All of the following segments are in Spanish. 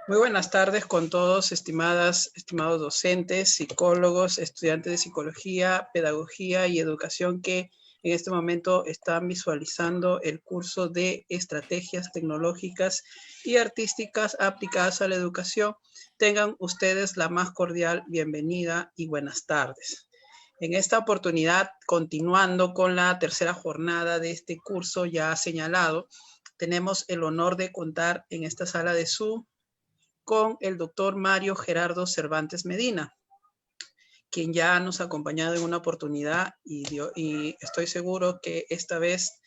Muy buenas tardes con todos, estimados docentes, psicólogos, estudiantes de psicología, pedagogía y educación que en este momento están visualizando el curso de estrategias tecnológicas y artísticas aplicadas a la educación. Tengan ustedes la más cordial bienvenida y buenas tardes. En esta oportunidad, continuando con la tercera jornada de este curso ya señalado, tenemos el honor de contar en esta sala de Zoom con el doctor Mario Gerardo Cervantes Medina, quien ya nos ha acompañado en una oportunidad y estoy seguro que esta vez,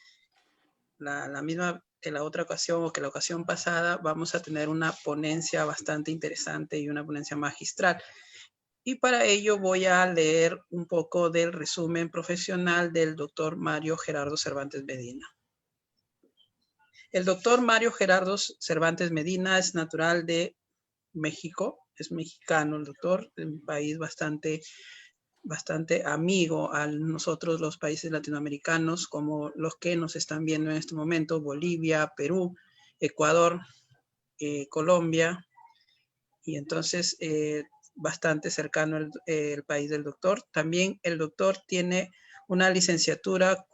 la misma que la otra ocasión o que la ocasión pasada, vamos a tener una ponencia bastante interesante y una ponencia magistral. Y para ello voy a leer un poco del resumen profesional del doctor Mario Gerardo Cervantes Medina. El doctor Mario Gerardo Cervantes Medina es natural de México, es mexicano el doctor, de un país bastante amigo a nosotros los países latinoamericanos, como los que nos están viendo en este momento, Bolivia, Perú, Ecuador, Colombia, y entonces bastante cercano el país del doctor. También el doctor tiene una licenciatura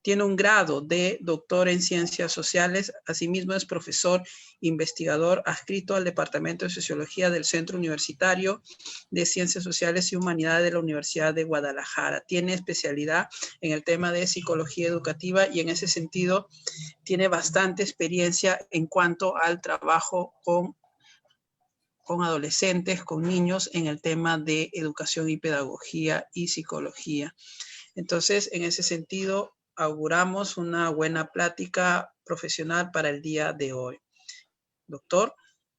tiene un grado de doctor en ciencias sociales, asimismo es profesor investigador adscrito al Departamento de Sociología del Centro Universitario de Ciencias Sociales y Humanidades de la Universidad de Guadalajara. Tiene especialidad en el tema de psicología educativa y en ese sentido tiene bastante experiencia en cuanto al trabajo con adolescentes, con niños en el tema de educación y pedagogía y psicología. Entonces, en ese sentido, auguramos una buena plática profesional para el día de hoy. Doctor,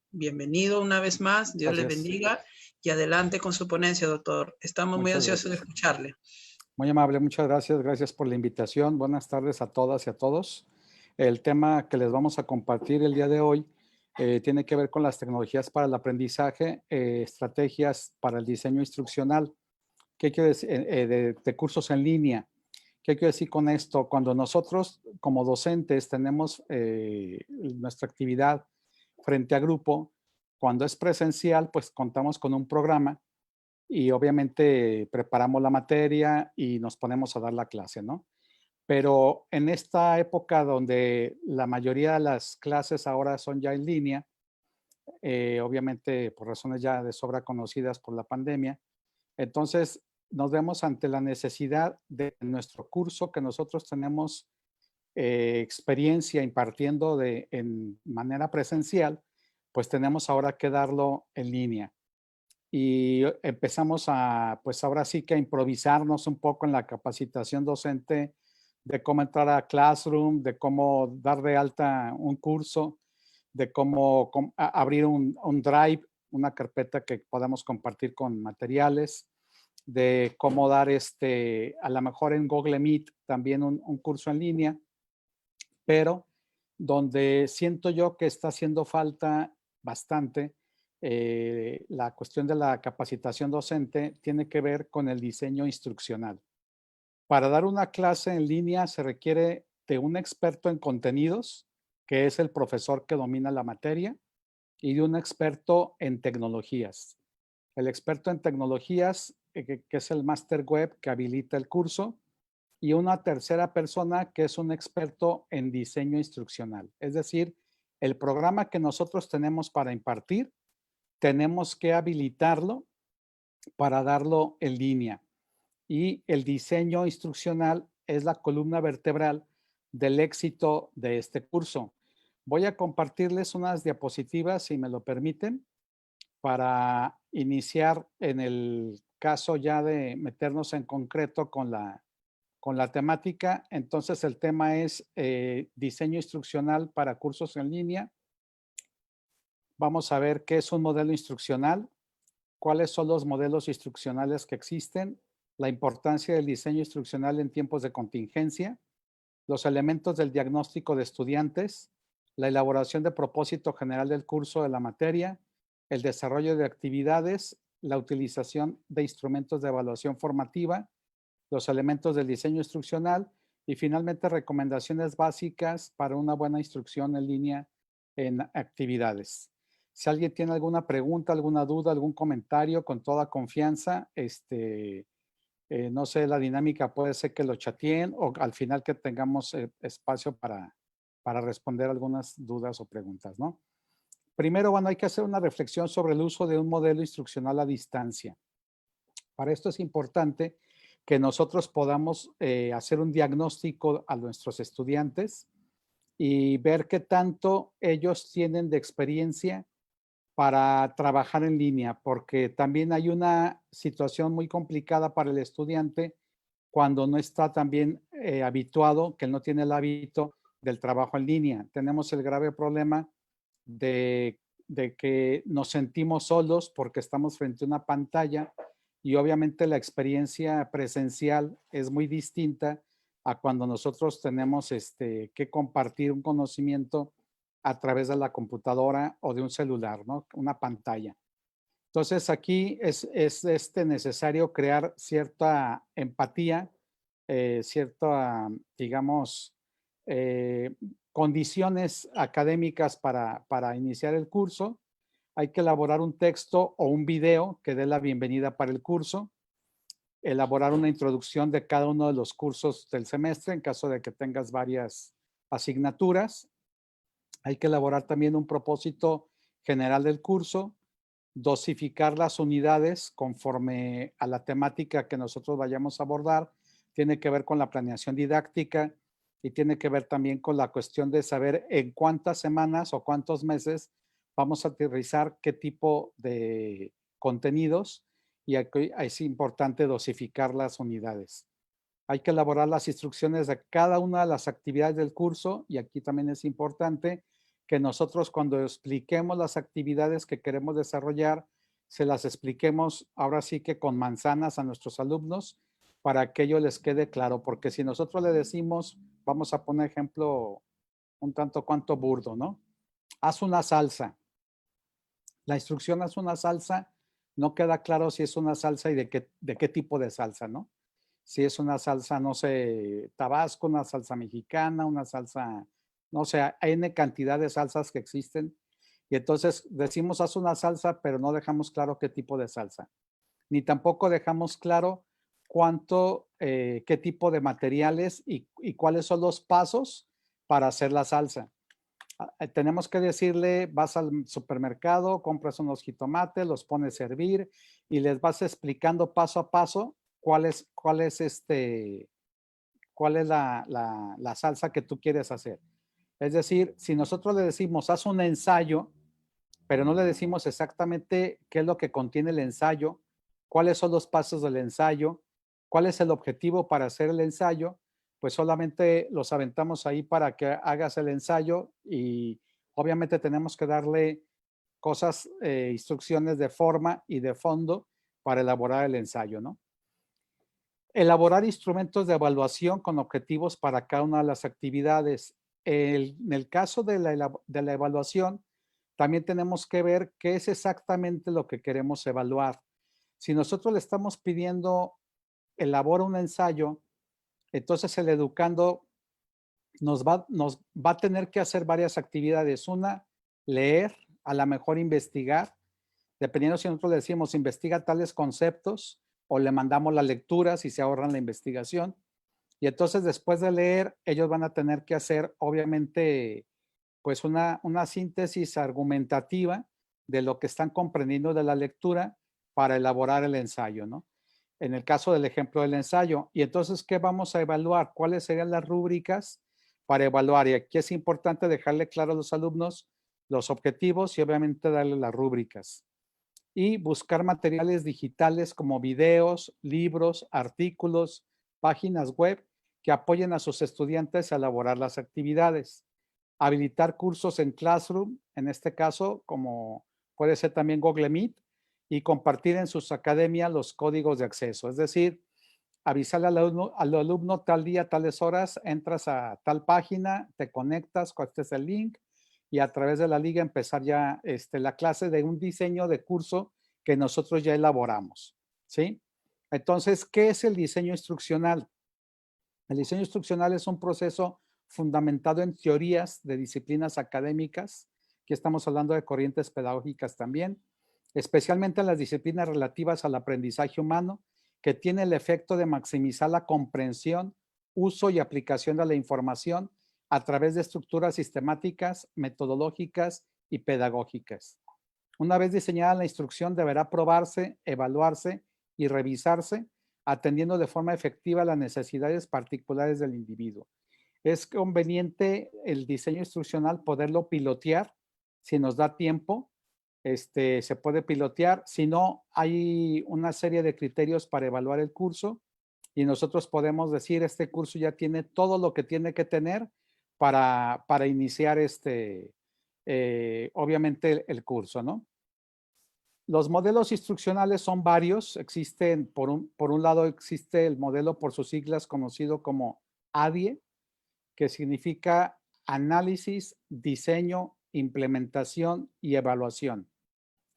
bienvenido una vez más, Dios le bendiga y adelante con su ponencia, doctor. Estamos muy ansiosos de escucharle. Muy amable, muchas gracias. Gracias por la invitación. Buenas tardes a todas y a todos. El tema que les vamos a compartir el día de hoy tiene que ver con las tecnologías para el aprendizaje, estrategias para el diseño instruccional. ¿Qué quiero decir? De cursos en línea. ¿Qué quiero decir con esto? Cuando nosotros como docentes tenemos nuestra actividad frente a grupo, cuando es presencial, pues contamos con un programa y obviamente preparamos la materia y nos ponemos a dar la clase, ¿no? Pero en esta época donde la mayoría de las clases ahora son ya en línea, obviamente por razones ya de sobra conocidas por la pandemia, entonces nos vemos ante la necesidad de nuestro curso que nosotros tenemos experiencia impartiendo en manera presencial, pues tenemos ahora que darlo en línea. Y empezamos pues ahora sí que a improvisarnos un poco en la capacitación docente de cómo entrar a Classroom, de cómo dar de alta un curso, de cómo abrir un Drive, una carpeta que podamos compartir con materiales, de cómo dar a lo mejor en Google Meet también un curso en línea, pero donde siento yo que está haciendo falta bastante la cuestión de la capacitación docente tiene que ver con el diseño instruccional. Para dar una clase en línea se requiere de un experto en contenidos, que es el profesor que domina la materia, y de un experto en tecnologías. El experto en tecnologías, que es el Master Web que habilita el curso, y una tercera persona que es un experto en diseño instruccional. Es decir, el programa que nosotros tenemos para impartir, tenemos que habilitarlo para darlo en línea. Y el diseño instruccional es la columna vertebral del éxito de este curso. Voy a compartirles unas diapositivas, si me lo permiten, para iniciar en el caso ya de meternos en concreto con la temática. Entonces, el tema es diseño instruccional para cursos en línea. Vamos a ver qué es un modelo instruccional, cuáles son los modelos instruccionales que existen, la importancia del diseño instruccional en tiempos de contingencia, los elementos del diagnóstico de estudiantes, la elaboración de propósito general del curso de la materia, el desarrollo de actividades, la utilización de instrumentos de evaluación formativa, los elementos del diseño instruccional y finalmente recomendaciones básicas para una buena instrucción en línea en actividades. Si alguien tiene alguna pregunta, alguna duda, algún comentario, con toda confianza, no sé, la dinámica puede ser que lo chateen o al final que tengamos espacio para responder algunas dudas o preguntas, ¿no? Primero, bueno, hay que hacer una reflexión sobre el uso de un modelo instruccional a distancia. Para esto es importante que nosotros podamos hacer un diagnóstico a nuestros estudiantes y ver qué tanto ellos tienen de experiencia para trabajar en línea, porque también hay una situación muy complicada para el estudiante cuando no está también habituado, que no tiene el hábito del trabajo en línea. Tenemos el grave problema de, de que nos sentimos solos porque estamos frente a una pantalla y obviamente la experiencia presencial es muy distinta a cuando nosotros tenemos que compartir un conocimiento a través de la computadora o de un celular, ¿no? Una pantalla. Entonces aquí es necesario crear cierta empatía, cierta, digamos, eh, condiciones académicas para iniciar el curso. Hay que elaborar un texto o un video que dé la bienvenida para el curso, elaborar una introducción de cada uno de los cursos del semestre en caso de que tengas varias asignaturas. Hay que elaborar también un propósito general del curso, dosificar las unidades conforme a la temática que nosotros vayamos a abordar. Tiene que ver con la planeación didáctica y tiene que ver también con la cuestión de saber en cuántas semanas o cuántos meses vamos a aterrizar qué tipo de contenidos y aquí es importante dosificar las unidades. Hay que elaborar las instrucciones de cada una de las actividades del curso y aquí también es importante que nosotros cuando expliquemos las actividades que queremos desarrollar, se las expliquemos ahora sí que con manzanas a nuestros alumnos para que ello les quede claro, porque si nosotros le decimos, vamos a poner ejemplo un tanto cuanto burdo, ¿no? Haz una salsa. La instrucción haz una salsa, no queda claro si es una salsa y de qué tipo de salsa, ¿no? Si es una salsa, no sé, tabasco, una salsa mexicana, una salsa, no sé, hay N cantidad de salsas que existen. Y entonces decimos haz una salsa, pero no dejamos claro qué tipo de salsa. Ni tampoco dejamos claro qué tipo de materiales y cuáles son los pasos para hacer la salsa. Tenemos que decirle, vas al supermercado, compras unos jitomates, los pones a hervir y les vas explicando paso a paso cuál es la salsa que tú quieres hacer. Es decir, si nosotros le decimos, haz un ensayo, pero no le decimos exactamente qué es lo que contiene el ensayo, cuáles son los pasos del ensayo, cuál es el objetivo para hacer el ensayo, pues solamente los aventamos ahí para que hagas el ensayo y obviamente tenemos que darle cosas, instrucciones de forma y de fondo para elaborar el ensayo, ¿no? Elaborar instrumentos de evaluación con objetivos para cada una de las actividades. En el caso de la evaluación, también tenemos que ver qué es exactamente lo que queremos evaluar. Si nosotros le estamos pidiendo elabora un ensayo, entonces el educando nos va a tener que hacer varias actividades. Una, leer, a lo mejor investigar, dependiendo si nosotros le decimos investiga tales conceptos o le mandamos las lecturas y se ahorran la investigación. Y entonces después de leer, ellos van a tener que hacer, obviamente, pues una síntesis argumentativa de lo que están comprendiendo de la lectura para elaborar el ensayo, ¿no? En el caso del ejemplo del ensayo. Y entonces, ¿qué vamos a evaluar? ¿Cuáles serían las rúbricas para evaluar? Y aquí es importante dejarle claro a los alumnos los objetivos y obviamente darle las rúbricas. Y buscar materiales digitales como videos, libros, artículos, páginas web que apoyen a sus estudiantes a elaborar las actividades. Habilitar cursos en Classroom, en este caso, como puede ser también Google Meet, y compartir en sus academias los códigos de acceso. Es decir, avisarle al alumno tal día, tales horas, entras a tal página, te conectas, es el link y a través de la liga empezar ya la clase de un diseño de curso que nosotros ya elaboramos, ¿sí? Entonces, ¿qué es el diseño instruccional? El diseño instruccional es un proceso fundamentado en teorías de disciplinas académicas Aquí estamos hablando de corrientes pedagógicas también, especialmente en las disciplinas relativas al aprendizaje humano, que tiene el efecto de maximizar la comprensión, uso y aplicación de la información a través de estructuras sistemáticas, metodológicas y pedagógicas. Una vez diseñada la instrucción, deberá probarse, evaluarse y revisarse, atendiendo de forma efectiva a las necesidades particulares del individuo. Es conveniente el diseño instruccional poderlo pilotear, si nos da tiempo, se puede pilotear. Si no, hay una serie de criterios para evaluar el curso y nosotros podemos decir, este curso ya tiene todo lo que tiene que tener para iniciar obviamente el curso, ¿no? Los modelos instruccionales son varios. Existen, por un lado, existe el modelo por sus siglas conocido como ADIE, que significa análisis, diseño, implementación y evaluación.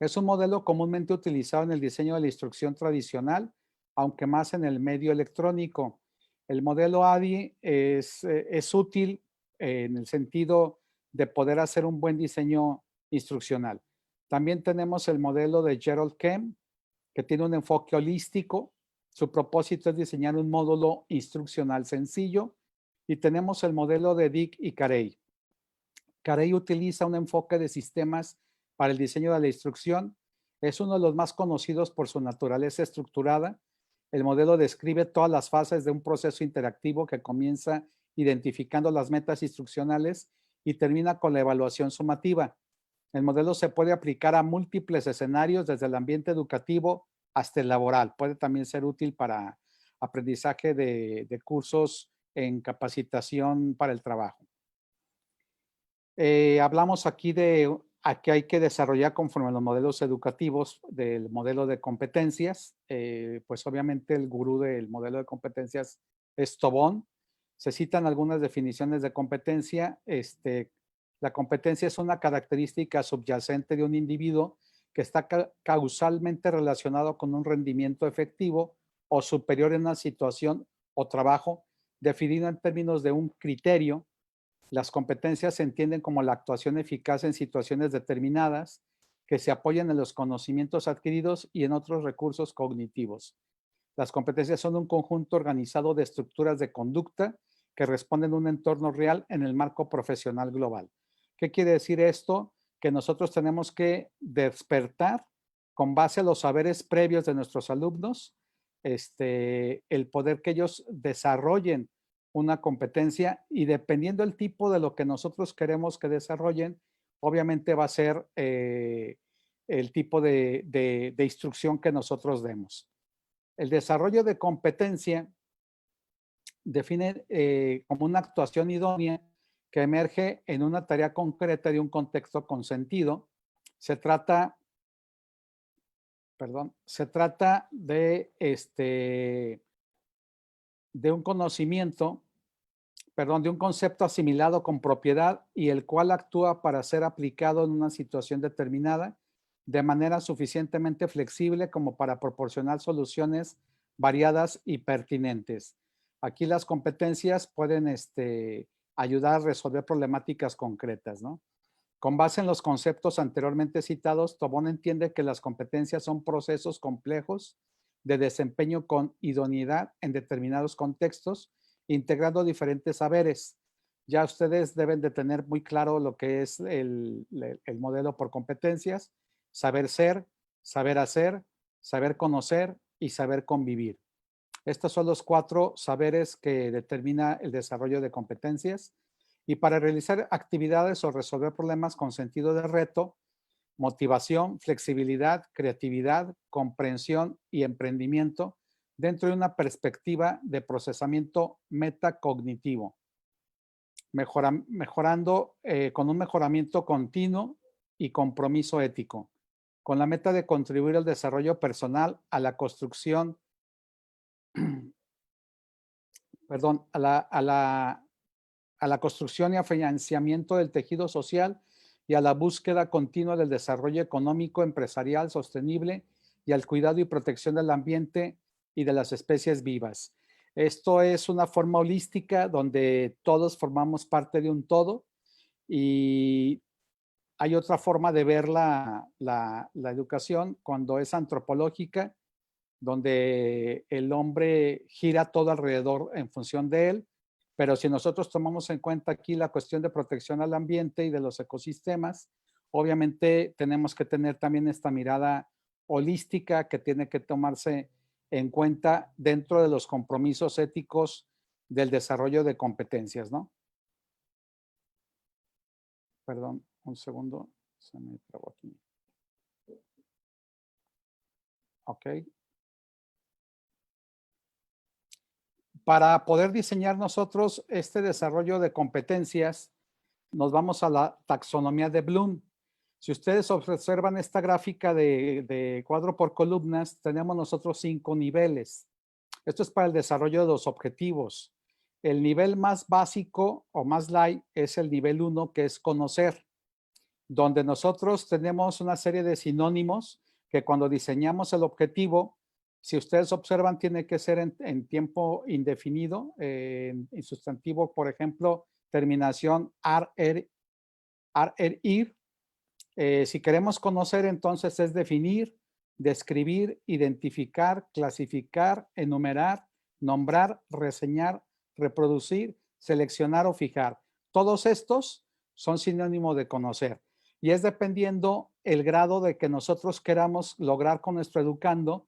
Es un modelo comúnmente utilizado en el diseño de la instrucción tradicional, aunque más en el medio electrónico. El modelo ADIE es útil en el sentido de poder hacer un buen diseño instruccional. También tenemos el modelo de Gerald Kemp, que tiene un enfoque holístico. Su propósito es diseñar un módulo instruccional sencillo. Y tenemos el modelo de Dick y Carey. Carey utiliza un enfoque de sistemas para el diseño de la instrucción. Es uno de los más conocidos por su naturaleza estructurada. El modelo describe todas las fases de un proceso interactivo que comienza identificando las metas instruccionales y termina con la evaluación sumativa. El modelo se puede aplicar a múltiples escenarios, desde el ambiente educativo hasta el laboral. Puede también ser útil para aprendizaje de cursos en capacitación para el trabajo. Hablamos aquí de a que hay que desarrollar conforme a los modelos educativos del modelo de competencias. Pues obviamente el gurú del modelo de competencias es Tobón. Se citan algunas definiciones de competencia. La competencia es una característica subyacente de un individuo que está causalmente relacionado con un rendimiento efectivo o superior en una situación o trabajo, definido en términos de un criterio. Las competencias se entienden como la actuación eficaz en situaciones determinadas que se apoyan en los conocimientos adquiridos y en otros recursos cognitivos. Las competencias son un conjunto organizado de estructuras de conducta que responden a un entorno real en el marco profesional global. ¿Qué quiere decir esto? Que nosotros tenemos que despertar con base a los saberes previos de nuestros alumnos, el poder que ellos desarrollen una competencia, y dependiendo del tipo de lo que nosotros queremos que desarrollen, obviamente va a ser el tipo de instrucción que nosotros demos. El desarrollo de competencia define como una actuación idónea que emerge en una tarea concreta de un contexto consentido. Se trata de un conocimiento, de un concepto asimilado con propiedad y el cual actúa para ser aplicado en una situación determinada de manera suficientemente flexible como para proporcionar soluciones variadas y pertinentes. Aquí las competencias pueden ayudar a resolver problemáticas concretas, ¿no? Con base en los conceptos anteriormente citados, Tobón entiende que las competencias son procesos complejos de desempeño con idoneidad en determinados contextos, integrando diferentes saberes. Ya ustedes deben de tener muy claro lo que es el modelo por competencias: saber ser, saber hacer, saber conocer y saber convivir. Estos son los 4 saberes que determina el desarrollo de competencias. Y para realizar actividades o resolver problemas con sentido de reto, motivación, flexibilidad, creatividad, comprensión y emprendimiento dentro de una perspectiva de procesamiento metacognitivo, mejorando con un mejoramiento continuo y compromiso ético, con la meta de contribuir al desarrollo personal, a la construcción, a la construcción y a financiamiento del tejido social y a la búsqueda continua del desarrollo económico, empresarial, sostenible y al cuidado y protección del ambiente y de las especies vivas. Esto es una forma holística donde todos formamos parte de un todo, y hay otra forma de ver la educación cuando es antropológica, donde el hombre gira todo alrededor en función de él, pero si nosotros tomamos en cuenta aquí la cuestión de protección al ambiente y de los ecosistemas, obviamente tenemos que tener también esta mirada holística que tiene que tomarse en cuenta dentro de los compromisos éticos del desarrollo de competencias, ¿no? Perdón, un segundo, se me trabó aquí. Ok. Para poder diseñar nosotros este desarrollo de competencias, nos vamos a la taxonomía de Bloom. Si ustedes observan esta gráfica de cuadro por columnas, tenemos nosotros 5 niveles. Esto es para el desarrollo de los objetivos. El nivel más básico o más light es el nivel 1, que es conocer, donde nosotros tenemos una serie de sinónimos que cuando diseñamos el objetivo, si ustedes observan, tiene que ser en tiempo indefinido, en sustantivo, por ejemplo, terminación ir. Si queremos conocer, entonces es definir, describir, identificar, clasificar, enumerar, nombrar, reseñar, reproducir, seleccionar o fijar. Todos estos son sinónimos de conocer. Y es dependiendo el grado de que nosotros queramos lograr con nuestro educando,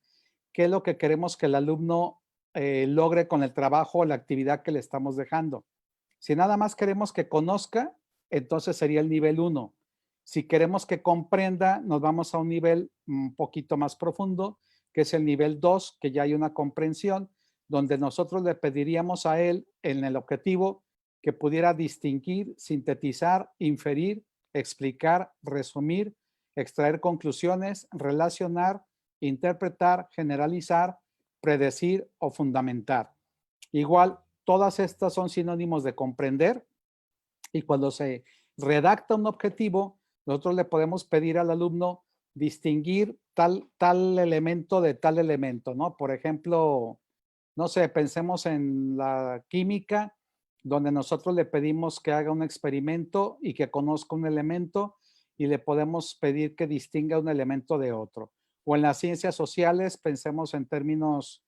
qué es lo que queremos que el alumno logre con el trabajo o la actividad que le estamos dejando. Si nada más queremos que conozca, entonces sería el nivel 1. Si queremos que comprenda, nos vamos a un nivel un poquito más profundo, que es el nivel 2, que ya hay una comprensión, donde nosotros le pediríamos a él en el objetivo que pudiera distinguir, sintetizar, inferir, explicar, resumir, extraer conclusiones, relacionar, interpretar, generalizar, predecir o fundamentar. Igual, todas estas son sinónimos de comprender, y cuando se redacta un objetivo, nosotros le podemos pedir al alumno distinguir tal elemento de tal elemento, ¿no? Por ejemplo, no sé, pensemos en la química, donde nosotros le pedimos que haga un experimento y que conozca un elemento y le podemos pedir que distinga un elemento de otro. O en las ciencias sociales, pensemos en términos,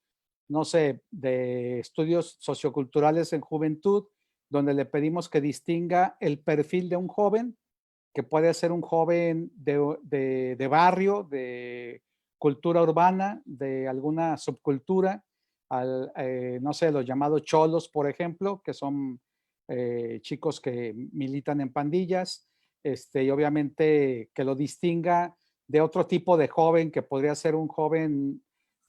no sé, de estudios socioculturales en juventud, donde le pedimos que distinga el perfil de un joven, que puede ser un joven de barrio, de cultura urbana, de alguna subcultura, no sé, los llamados cholos, por ejemplo, que son chicos que militan en pandillas, y obviamente que lo distinga de otro tipo de joven, que podría ser un joven,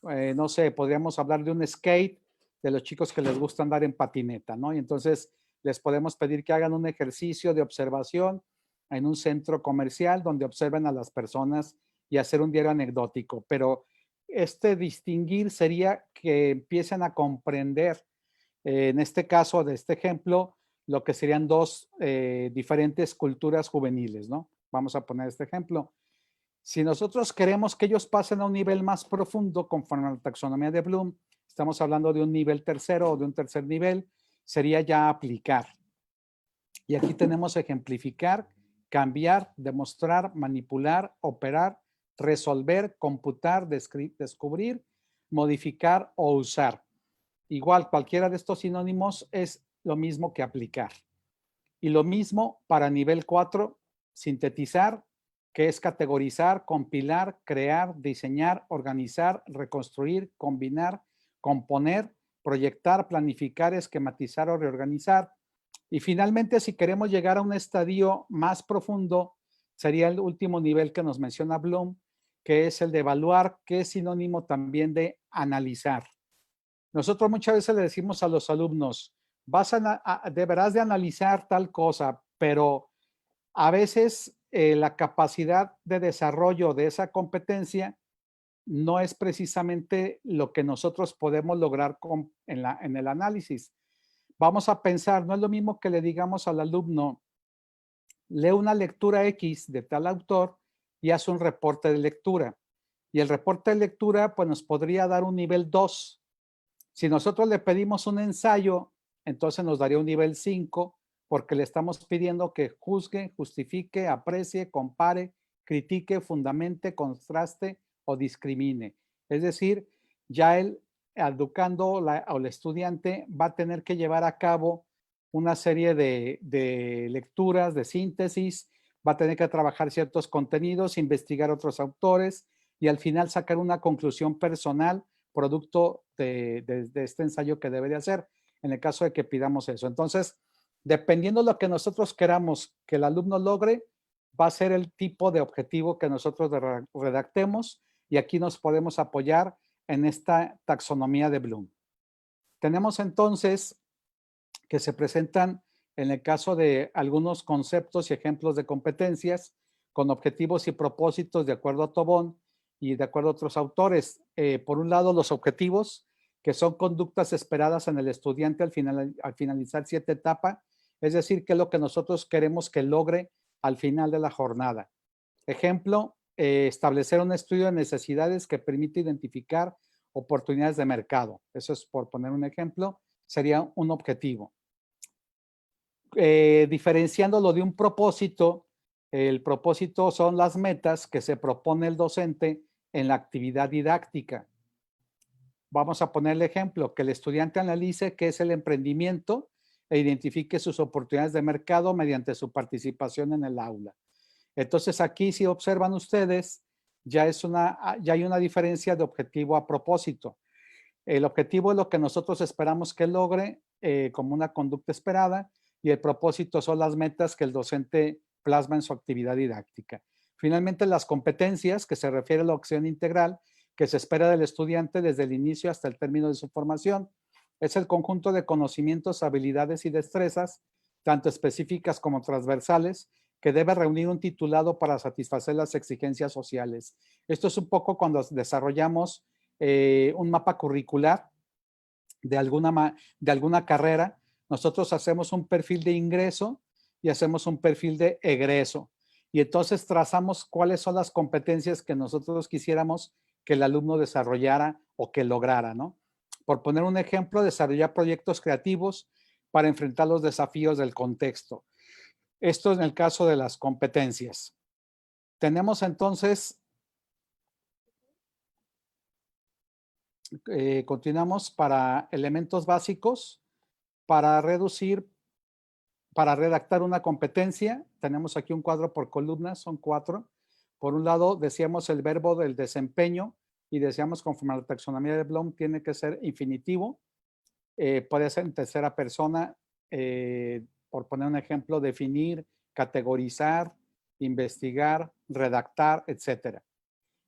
no sé, podríamos hablar de un skate, de los chicos que les gusta andar en patineta, ¿no? Y entonces les podemos pedir que hagan un ejercicio de observación en un centro comercial donde observen a las personas y hacer un diario anecdótico. Pero este distinguir sería que empiecen a comprender, en este caso de este ejemplo, lo que serían dos diferentes culturas juveniles, ¿no? Vamos a poner este ejemplo. Si nosotros queremos que ellos pasen a un nivel más profundo, conforme a la taxonomía de Bloom, estamos hablando de un nivel tercero o de un tercer nivel, sería ya aplicar. Y aquí tenemos ejemplificar, cambiar, demostrar, manipular, operar, resolver, computar, descubrir, modificar o usar. Igual, cualquiera de estos sinónimos es lo mismo que aplicar. Y lo mismo para nivel 4, sintetizar, que es categorizar, compilar, crear, diseñar, organizar, reconstruir, combinar, componer, proyectar, planificar, esquematizar o reorganizar. Y finalmente, si queremos llegar a un estadio más profundo, sería el último nivel que nos menciona Bloom, que es el de evaluar, que es sinónimo también de analizar. Nosotros muchas veces le decimos a los alumnos, deberás de analizar tal cosa, pero a veces la capacidad de desarrollo de esa competencia no es precisamente lo que nosotros podemos lograr en el análisis. Vamos a pensar, no es lo mismo que le digamos al alumno, lee una lectura X de tal autor y hace un reporte de lectura. Y el reporte de lectura pues nos podría dar un nivel 2. Si nosotros le pedimos un ensayo, entonces nos daría un nivel 5, porque le estamos pidiendo que juzgue, justifique, aprecie, compare, critique, fundamente, contraste o discrimine. Es decir, ya el educando o el estudiante va a tener que llevar a cabo una serie de lecturas, de síntesis, va a tener que trabajar ciertos contenidos, investigar otros autores y al final sacar una conclusión personal producto de este ensayo que debe de hacer, en el caso de que pidamos eso. Entonces, dependiendo de lo que nosotros queramos que el alumno logre, va a ser el tipo de objetivo que nosotros redactemos y aquí nos podemos apoyar en esta taxonomía de Bloom. Tenemos entonces que se presentan en el caso de algunos conceptos y ejemplos de competencias con objetivos y propósitos de acuerdo a Tobón y de acuerdo a otros autores. Por un lado, los objetivos, que son conductas esperadas en el estudiante al finalizar cierta etapa, es decir, qué es lo que nosotros queremos que logre al final de la jornada. Ejemplo, establecer un estudio de necesidades que permite identificar oportunidades de mercado. Eso es por poner un ejemplo, sería un objetivo. Diferenciándolo de un propósito, el propósito son las metas que se propone el docente en la actividad didáctica. Vamos a poner el ejemplo, que el estudiante analice qué es el emprendimiento e identifique sus oportunidades de mercado mediante su participación en el aula. Entonces aquí, si observan ustedes, ya hay una diferencia de objetivo a propósito. El objetivo es lo que nosotros esperamos que logre como una conducta esperada y el propósito son las metas que el docente plasma en su actividad didáctica. Finalmente, las competencias, que se refiere a la acción integral que se espera del estudiante desde el inicio hasta el término de su formación, es el conjunto de conocimientos, habilidades y destrezas, tanto específicas como transversales, que debe reunir un titulado para satisfacer las exigencias sociales. Esto es un poco cuando desarrollamos un mapa curricular de alguna carrera. Nosotros hacemos un perfil de ingreso y hacemos un perfil de egreso. Y entonces trazamos cuáles son las competencias que nosotros quisiéramos que el alumno desarrollara o que lograra, ¿no? Por poner un ejemplo, desarrollar proyectos creativos para enfrentar los desafíos del contexto. Esto es en el caso de las competencias. Tenemos entonces, continuamos para elementos básicos, para redactar una competencia. Tenemos aquí un cuadro por columnas, son 4. Por un lado, decíamos el verbo del desempeño y decíamos conforme a la taxonomía de Bloom tiene que ser infinitivo. Puede ser en tercera persona, por poner un ejemplo, definir, categorizar, investigar, redactar, etcétera.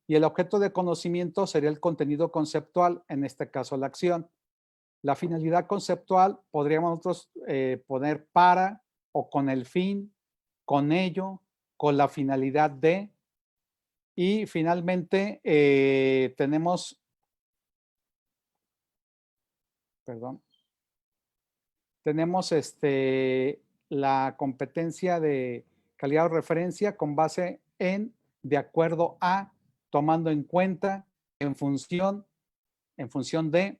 Y el objeto de conocimiento sería el contenido conceptual, en este caso la acción. La finalidad conceptual podríamos nosotros poner para o con el fin, con ello, con la finalidad de. Y finalmente tenemos, la competencia de calidad o referencia con base en, de acuerdo a, tomando en cuenta, en función de,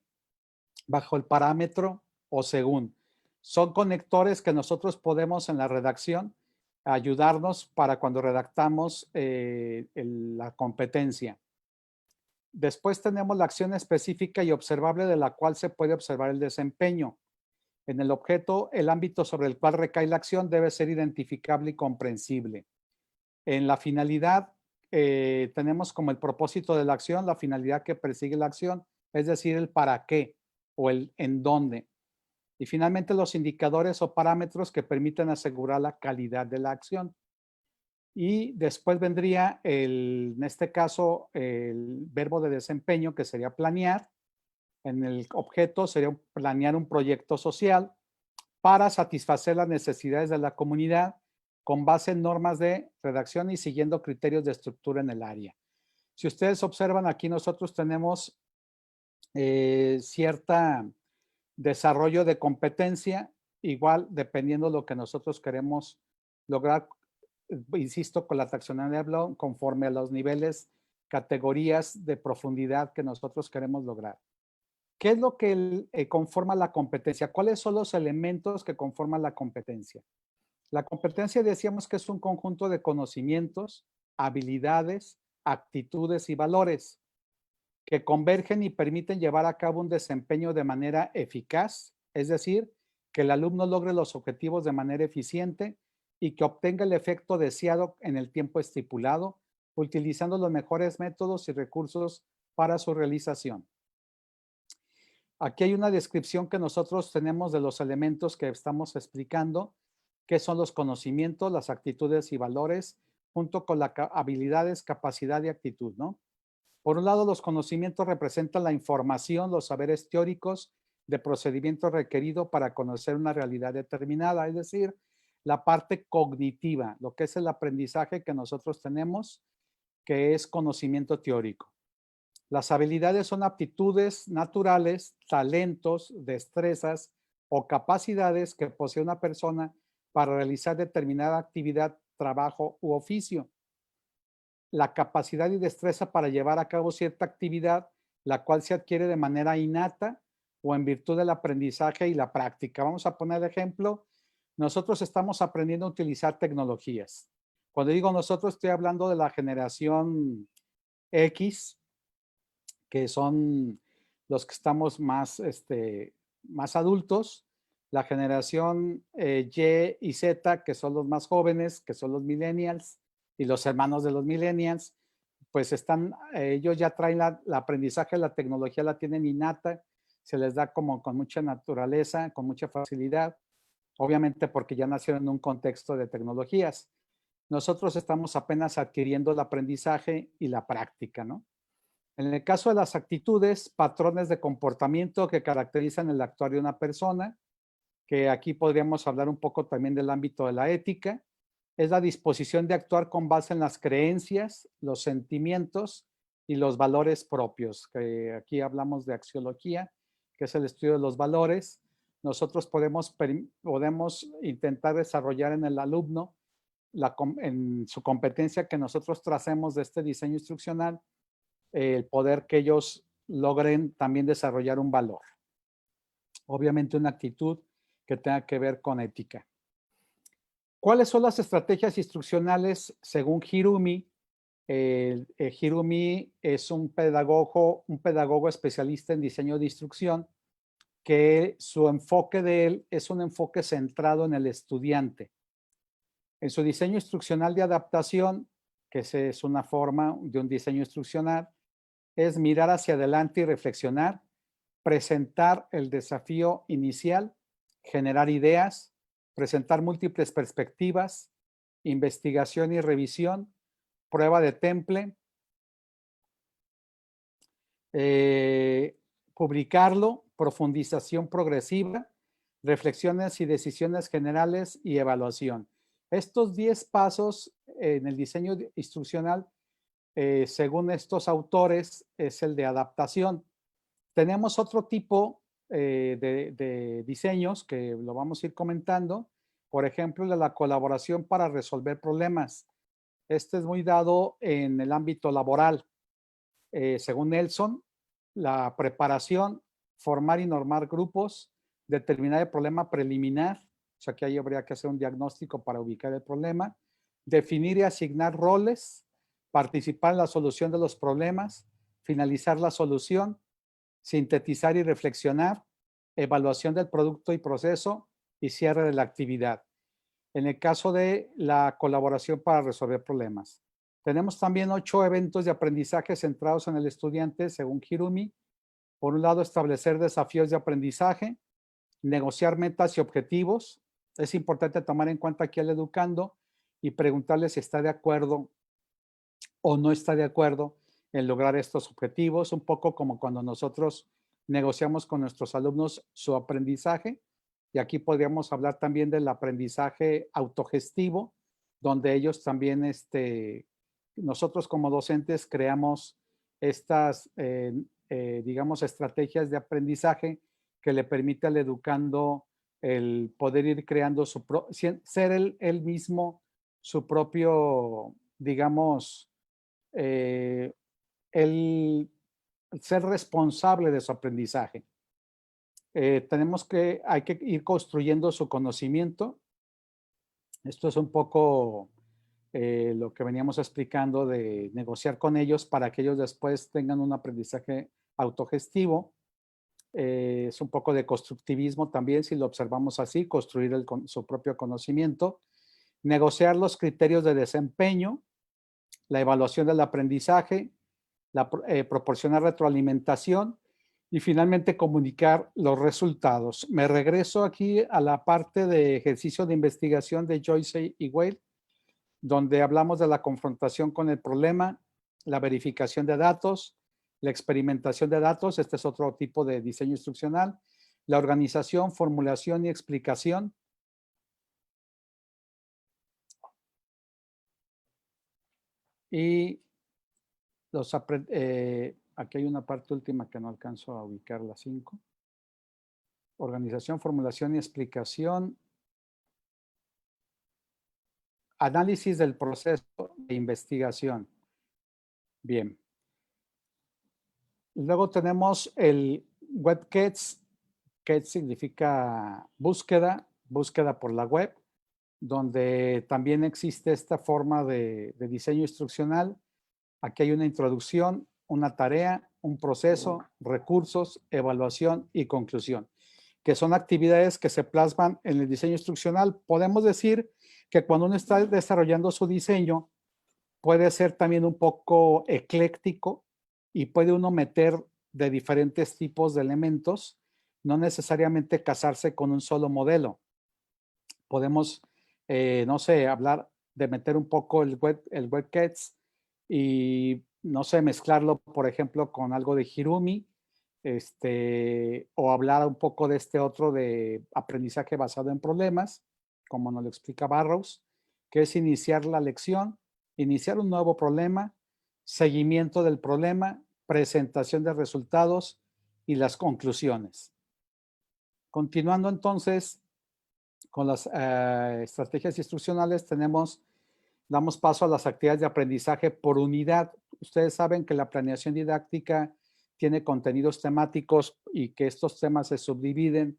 bajo el parámetro o según. Son conectores que nosotros podemos en la redacción ayudarnos para cuando redactamos la competencia. Después tenemos la acción específica y observable de la cual se puede observar el desempeño. En el objeto, el ámbito sobre el cual recae la acción debe ser identificable y comprensible. En la finalidad, tenemos como el propósito de la acción, la finalidad que persigue la acción, es decir, el para qué o el en dónde. Y finalmente, los indicadores o parámetros que permiten asegurar la calidad de la acción. Y después vendría, en este caso, el verbo de desempeño, que sería planear. En el objeto sería planear un proyecto social para satisfacer las necesidades de la comunidad con base en normas de redacción y siguiendo criterios de estructura en el área. Si ustedes observan, aquí nosotros tenemos cierta desarrollo de competencia, igual dependiendo de lo que nosotros queremos lograr, insisto, con la taxonomía de Bloom, conforme a los niveles, categorías de profundidad que nosotros queremos lograr. ¿Qué es lo que conforma la competencia? ¿Cuáles son los elementos que conforman la competencia? La competencia decíamos que es un conjunto de conocimientos, habilidades, actitudes y valores que convergen y permiten llevar a cabo un desempeño de manera eficaz, es decir, que el alumno logre los objetivos de manera eficiente y que obtenga el efecto deseado en el tiempo estipulado, utilizando los mejores métodos y recursos para su realización. Aquí hay una descripción que nosotros tenemos de los elementos que estamos explicando, que son los conocimientos, las actitudes y valores, junto con las habilidades, capacidad y actitud, ¿no? Por un lado, los conocimientos representan la información, los saberes teóricos de procedimiento requerido para conocer una realidad determinada, es decir, la parte cognitiva, lo que es el aprendizaje que nosotros tenemos, que es conocimiento teórico. Las habilidades son aptitudes naturales, talentos, destrezas o capacidades que posee una persona para realizar determinada actividad, trabajo u oficio. La capacidad y destreza para llevar a cabo cierta actividad, la cual se adquiere de manera innata o en virtud del aprendizaje y la práctica. Vamos a poner de ejemplo, nosotros estamos aprendiendo a utilizar tecnologías. Cuando digo nosotros, estoy hablando de la generación X, que son los que estamos más adultos, la generación Y y Z, que son los más jóvenes, que son los millennials, y los hermanos de los millennials, pues ellos ya traen el aprendizaje, la tecnología la tienen innata, se les da como con mucha naturaleza, con mucha facilidad, obviamente porque ya nacieron en un contexto de tecnologías. Nosotros estamos apenas adquiriendo el aprendizaje y la práctica, ¿no? En el caso de las actitudes, patrones de comportamiento que caracterizan el actuar de una persona, que aquí podríamos hablar un poco también del ámbito de la ética, es la disposición de actuar con base en las creencias, los sentimientos y los valores propios, que aquí hablamos de axiología, que es el estudio de los valores. Nosotros podemos intentar desarrollar en el alumno, en su competencia que nosotros tracemos de este diseño instruccional, el poder que ellos logren también desarrollar un valor. Obviamente una actitud que tenga que ver con ética. ¿Cuáles son las estrategias instruccionales según Hirumi? Hirumi es un pedagogo especialista en diseño de instrucción, que su enfoque de él es un enfoque centrado en el estudiante. En su diseño instruccional de adaptación, que es una forma de un diseño instruccional, es mirar hacia adelante y reflexionar, presentar el desafío inicial, generar ideas, presentar múltiples perspectivas, investigación y revisión, prueba de temple, publicarlo, profundización progresiva, reflexiones y decisiones generales y evaluación. Estos 10 pasos en el diseño instruccional, según estos autores, es el de adaptación. Tenemos otro tipo de diseños que lo vamos a ir comentando. Por ejemplo, la colaboración para resolver problemas. Este es muy dado en el ámbito laboral. Según Nelson, la preparación, formar y normar grupos, determinar el problema preliminar, o sea que ahí habría que hacer un diagnóstico para ubicar el problema, definir y asignar roles, participar en la solución de los problemas, finalizar la solución, sintetizar y reflexionar, evaluación del producto y proceso y cierre de la actividad. En el caso de la colaboración para resolver problemas. Tenemos también 8 eventos de aprendizaje centrados en el estudiante, según Hirumi. Por un lado, establecer desafíos de aprendizaje, negociar metas y objetivos. Es importante tomar en cuenta aquí al educando y preguntarle si está de acuerdo o no está de acuerdo en lograr estos objetivos, un poco como cuando nosotros negociamos con nuestros alumnos su aprendizaje. Y aquí podríamos hablar también del aprendizaje autogestivo, donde ellos también, nosotros como docentes creamos estas, digamos, estrategias de aprendizaje que le permite al educando el poder ir creando ser él mismo su propio, digamos, el ser responsable de su aprendizaje. hay que ir construyendo su conocimiento. Esto es un poco lo que veníamos explicando de negociar con ellos para que ellos después tengan un aprendizaje autogestivo. Es un poco de constructivismo también, si lo observamos así, construir su propio conocimiento, negociar los criterios de desempeño, la evaluación del aprendizaje, proporcionar retroalimentación y finalmente comunicar los resultados. Me regreso aquí a la parte de ejercicio de investigación de Joyce y Weil, donde hablamos de la confrontación con el problema, la verificación de datos, la experimentación de datos, este es otro tipo de diseño instruccional, la organización, formulación y explicación. Y aquí hay una parte última que no alcanzo a ubicar, la 5. Organización, formulación y explicación. Análisis del proceso de investigación. Bien. Luego tenemos el WebKits. KIT significa búsqueda por la web, donde también existe esta forma de diseño instruccional. Aquí hay una introducción, una tarea, un proceso, recursos, evaluación y conclusión, que son actividades que se plasman en el diseño instruccional. Podemos decir que cuando uno está desarrollando su diseño, puede ser también un poco ecléctico y puede uno meter de diferentes tipos de elementos, no necesariamente casarse con un solo modelo. Podemos, no sé, hablar de meter un poco el WebKits y, no sé, mezclarlo, por ejemplo, con algo de Hirumi, o hablar un poco de este otro de aprendizaje basado en problemas, como nos lo explica Barrows, que es iniciar la lección, iniciar un nuevo problema, seguimiento del problema, presentación de resultados y las conclusiones. Continuando entonces con las estrategias instruccionales, damos paso a las actividades de aprendizaje por unidad. Ustedes saben que la planeación didáctica tiene contenidos temáticos y que estos temas se subdividen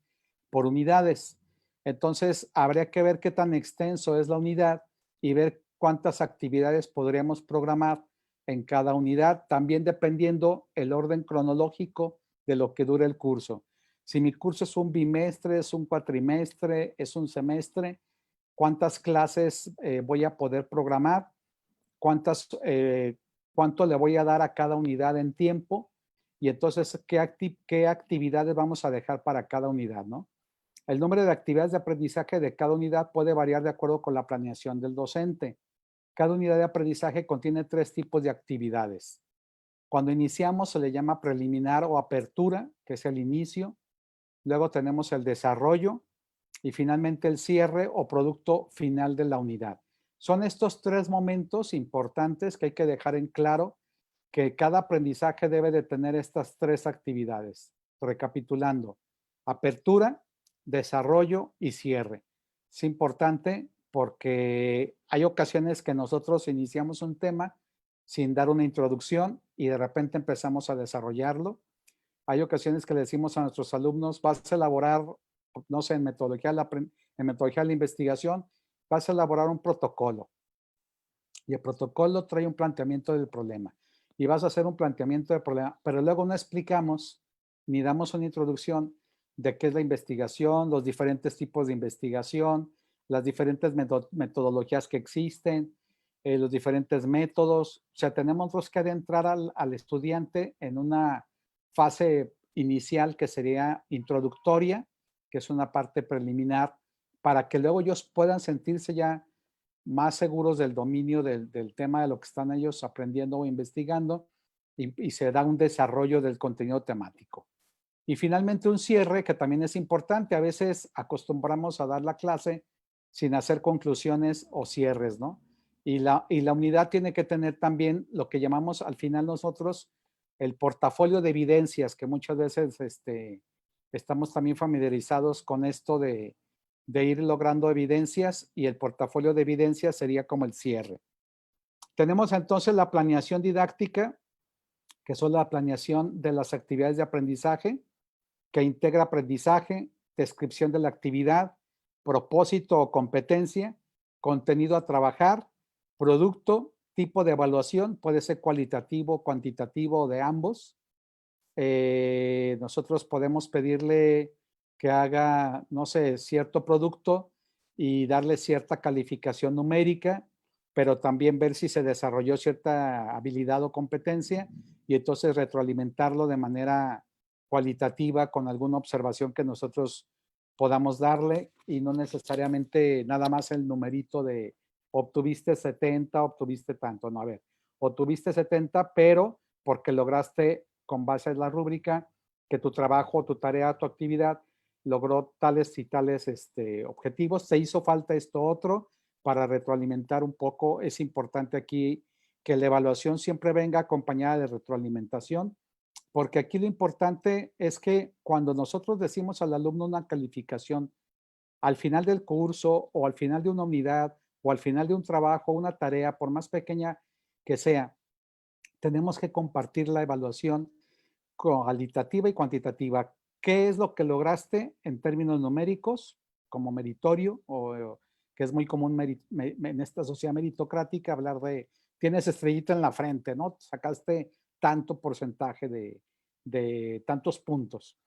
por unidades. Entonces, habría que ver qué tan extenso es la unidad y ver cuántas actividades podríamos programar en cada unidad, también dependiendo el orden cronológico de lo que dure el curso. Si mi curso es un bimestre, es un cuatrimestre, es un semestre, ¿cuántas clases voy a poder programar? ¿Cuánto le voy a dar a cada unidad en tiempo? Y entonces, ¿qué actividades vamos a dejar para cada unidad, ¿no? El número de actividades de aprendizaje de cada unidad puede variar de acuerdo con la planeación del docente. Cada unidad de aprendizaje contiene 3 tipos de actividades. Cuando iniciamos se le llama preliminar o apertura, que es el inicio. Luego tenemos el desarrollo y finalmente el cierre o producto final de la unidad. Son estos 3 momentos importantes que hay que dejar en claro que cada aprendizaje debe de tener estas 3 actividades. Recapitulando, apertura, desarrollo y cierre. Es importante porque hay ocasiones que nosotros iniciamos un tema sin dar una introducción y de repente empezamos a desarrollarlo. Hay ocasiones que le decimos a nuestros alumnos, vas a elaborar, no sé, en metodología de la investigación, vas a elaborar un protocolo. Y el protocolo trae un planteamiento del problema. Y vas a hacer un planteamiento del problema, pero luego no explicamos ni damos una introducción de qué es la investigación, los diferentes tipos de investigación, las diferentes metodologías que existen, los diferentes métodos. O sea, tenemos que adentrar al estudiante en una fase inicial que sería introductoria, que es una parte preliminar, para que luego ellos puedan sentirse ya más seguros del dominio del tema de lo que están ellos aprendiendo o investigando y se da un desarrollo del contenido temático. Y finalmente un cierre que también es importante. A veces acostumbramos a dar la clase sin hacer conclusiones o cierres, ¿no? Y la unidad tiene que tener también lo que llamamos al final nosotros el portafolio de evidencias, que muchas veces estamos también familiarizados con esto de ir logrando evidencias, y el portafolio de evidencias sería como el cierre. Tenemos entonces la planeación didáctica, que son la planeación de las actividades de aprendizaje. que integra aprendizaje, descripción de la actividad, propósito o competencia, contenido a trabajar, producto, tipo de evaluación, puede ser cualitativo, cuantitativo o de ambos. Nosotros podemos pedirle que haga, no sé, cierto producto y darle cierta calificación numérica, pero también ver si se desarrolló cierta habilidad o competencia y entonces retroalimentarlo de manera cualitativa con alguna observación que nosotros podamos darle y no necesariamente nada más el numerito de obtuviste 70, obtuviste tanto, no, a ver, obtuviste 70, pero porque lograste con base en la rúbrica que tu trabajo, tu tarea, tu actividad logró tales y tales objetivos, se hizo falta esto otro para retroalimentar un poco. Es importante aquí que la evaluación siempre venga acompañada de retroalimentación, porque aquí lo importante es que cuando nosotros decimos al alumno una calificación al final del curso o al final de una unidad o al final de un trabajo, una tarea, por más pequeña que sea, tenemos que compartir la evaluación cualitativa y cuantitativa. ¿Qué es lo que lograste en términos numéricos como meritorio o que es muy común en esta sociedad meritocrática hablar de tienes estrellita en la frente, ¿no? Sacaste tanto porcentaje de tantos puntos.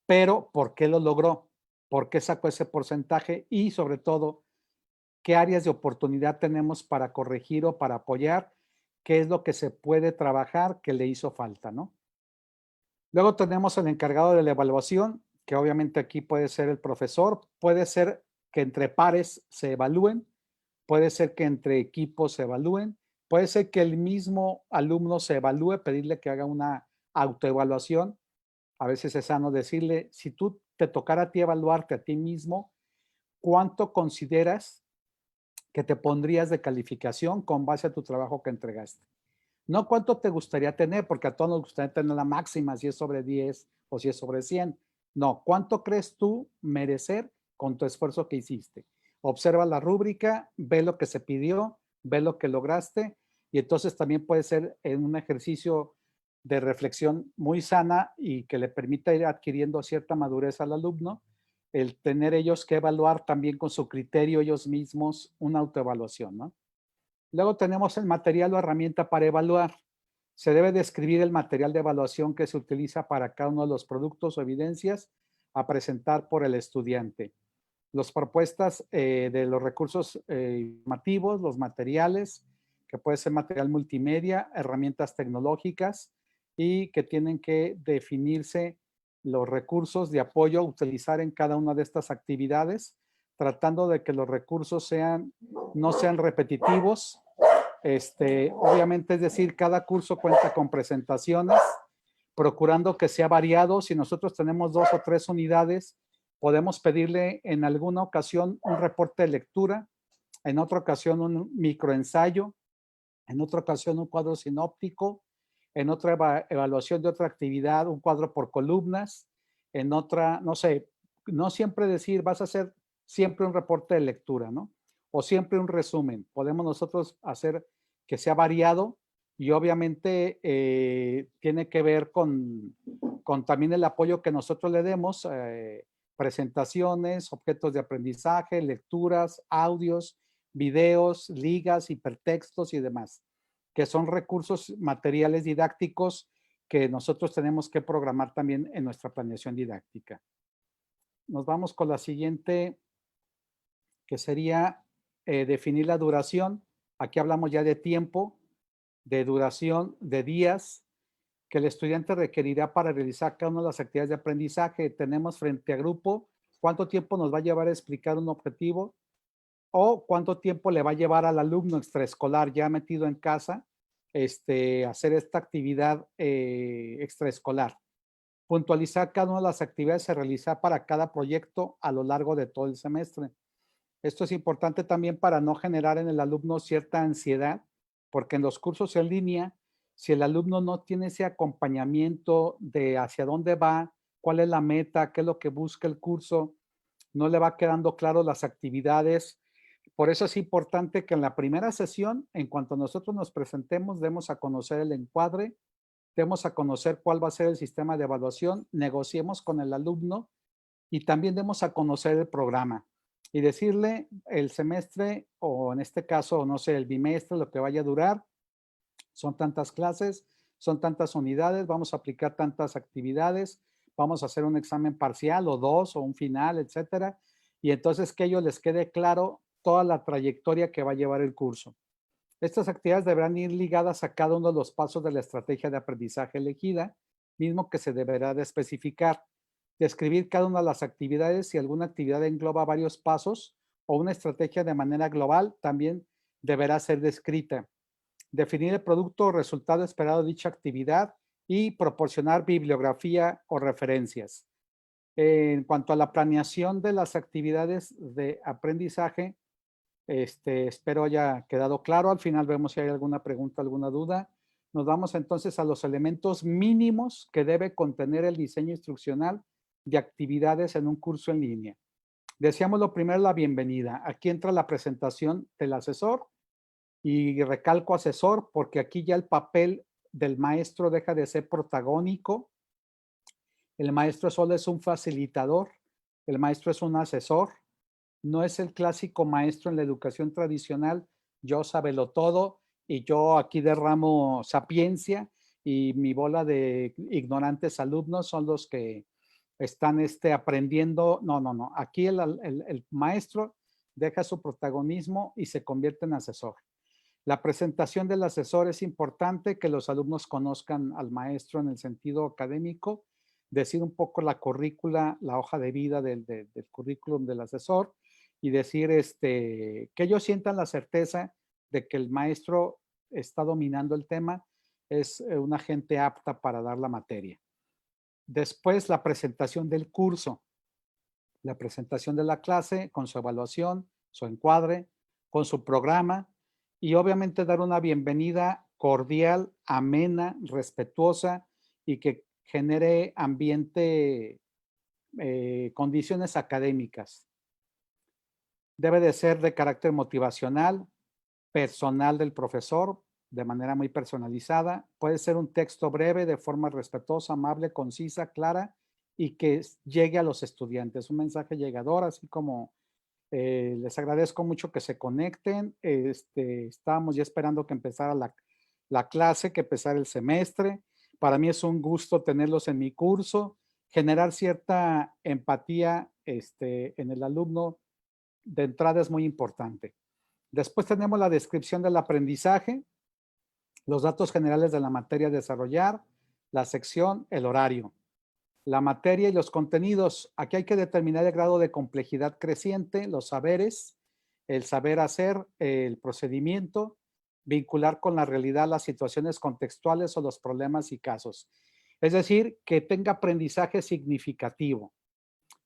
Pero, ¿por qué lo logró? ¿Por qué sacó ese porcentaje? Y sobre todo, ¿qué áreas de oportunidad tenemos para corregir o para apoyar? ¿Qué es lo que se puede trabajar que le hizo falta, no? Luego tenemos el encargado de la evaluación, que obviamente aquí puede ser el profesor, puede ser que entre pares se evalúen, puede ser que entre equipos se evalúen, puede ser que el mismo alumno se evalúe, pedirle que haga una autoevaluación. A veces es sano decirle, si tú te tocara a ti evaluarte a ti mismo, ¿cuánto consideras que te pondrías de calificación con base a tu trabajo que entregaste? No cuánto te gustaría tener, porque a todos nos gustaría tener la máxima, si es sobre 10 o si es sobre 100. No, ¿cuánto crees tú merecer con tu esfuerzo que hiciste? Observa la rúbrica, ve lo que se pidió, ve lo que lograste y entonces también puede ser en un ejercicio de reflexión muy sana y que le permita ir adquiriendo cierta madurez al alumno, el tener ellos que evaluar también con su criterio ellos mismos una autoevaluación, ¿no? Luego tenemos el material o herramienta para evaluar. Se debe describir el material de evaluación que se utiliza para cada uno de los productos o evidencias a presentar por el estudiante. Las propuestas de los recursos informativos, los materiales, que puede ser material multimedia, herramientas tecnológicas y que tienen que definirse los recursos de apoyo a utilizar en cada una de estas actividades, tratando de que los recursos no sean repetitivos. Obviamente, es decir, cada curso cuenta con presentaciones, procurando que sea variado. Si nosotros tenemos 2 o 3 unidades, podemos pedirle en alguna ocasión un reporte de lectura, en otra ocasión un microensayo, en otra ocasión un cuadro sinóptico, en otra evaluación de otra actividad, un cuadro por columnas, en otra, no sé, no siempre decir vas a hacer siempre un reporte de lectura, ¿no? O siempre un resumen. Podemos nosotros hacer que sea variado y obviamente tiene que ver con también el apoyo que nosotros le demos, presentaciones, objetos de aprendizaje, lecturas, audios, videos, ligas, hipertextos y demás, que son recursos materiales didácticos que nosotros tenemos que programar también en nuestra planeación didáctica. Nos vamos con la siguiente, que sería definir la duración. Aquí hablamos ya de tiempo, de duración, de días que el estudiante requerirá para realizar cada una de las actividades de aprendizaje. Tenemos frente a grupo, cuánto tiempo nos va a llevar a explicar un objetivo o cuánto tiempo le va a llevar al alumno extraescolar ya metido en casa hacer esta actividad extraescolar. Puntualizar cada una de las actividades a realizar para cada proyecto a lo largo de todo el semestre. Esto es importante también para no generar en el alumno cierta ansiedad, porque en los cursos en línea, si el alumno no tiene ese acompañamiento de hacia dónde va, cuál es la meta, qué es lo que busca el curso, no le va quedando claro las actividades. Por eso es importante que en la primera sesión, en cuanto nosotros nos presentemos, demos a conocer el encuadre demos a conocer cuál va a ser el sistema de evaluación, negociemos con el alumno y también demos a conocer el programa y decirle el semestre o en este caso, no sé, el bimestre, lo que vaya a durar, son tantas clases, son tantas unidades, vamos a aplicar tantas actividades, vamos a hacer un examen parcial o dos o un final, etcétera. Y entonces que a ellos les quede claro toda la trayectoria que va a llevar el curso. Estas actividades deberán ir ligadas a cada uno de los pasos de la estrategia de aprendizaje elegida, mismo que se deberá de especificar. Describir cada una de las actividades, si alguna actividad engloba varios pasos o una estrategia de manera global, también deberá ser descrita. Definir el producto o resultado esperado de dicha actividad y proporcionar bibliografía o referencias. En cuanto a la planeación de las actividades de aprendizaje, espero haya quedado claro. Al final vemos si hay alguna pregunta, alguna duda. Nos vamos entonces a los elementos mínimos que debe contener el diseño instruccional de actividades en un curso en línea. Decíamos lo primero, la bienvenida. Aquí entra la presentación del asesor y recalco asesor porque aquí ya el papel del maestro deja de ser protagónico. El maestro solo es un facilitador, el maestro es un asesor. No es el clásico maestro en la educación tradicional, yo sabelo todo y yo aquí derramo sapiencia y mi bola de ignorantes alumnos son los que están aprendiendo. No, no, no. Aquí el maestro deja su protagonismo y se convierte en asesor. La presentación del asesor es importante, que los alumnos conozcan al maestro en el sentido académico, decir un poco la currícula, la hoja de vida del currículum del asesor y decir que ellos sientan la certeza de que el maestro está dominando el tema, es una gente apta para dar la materia. Después, la presentación del curso, la presentación de la clase con su evaluación, su encuadre, con su programa y obviamente dar una bienvenida cordial, amena, respetuosa y que genere ambiente, condiciones académicas. Debe de ser de carácter motivacional, personal del profesor, de manera muy personalizada. Puede ser un texto breve, de forma respetuosa, amable, concisa, clara y que llegue a los estudiantes. Un mensaje llegador, así como les agradezco mucho que se conecten. Estábamos ya esperando que empezara la clase, que empezara el semestre. Para mí es un gusto tenerlos en mi curso, generar cierta empatía en el alumno de entrada es muy importante. Después tenemos la descripción del aprendizaje, los datos generales de la materia a desarrollar, la sección, el horario. La materia y los contenidos. Aquí hay que determinar el grado de complejidad creciente, los saberes, el saber hacer, el procedimiento, vincular con la realidad las situaciones contextuales o los problemas y casos. Es decir, que tenga aprendizaje significativo.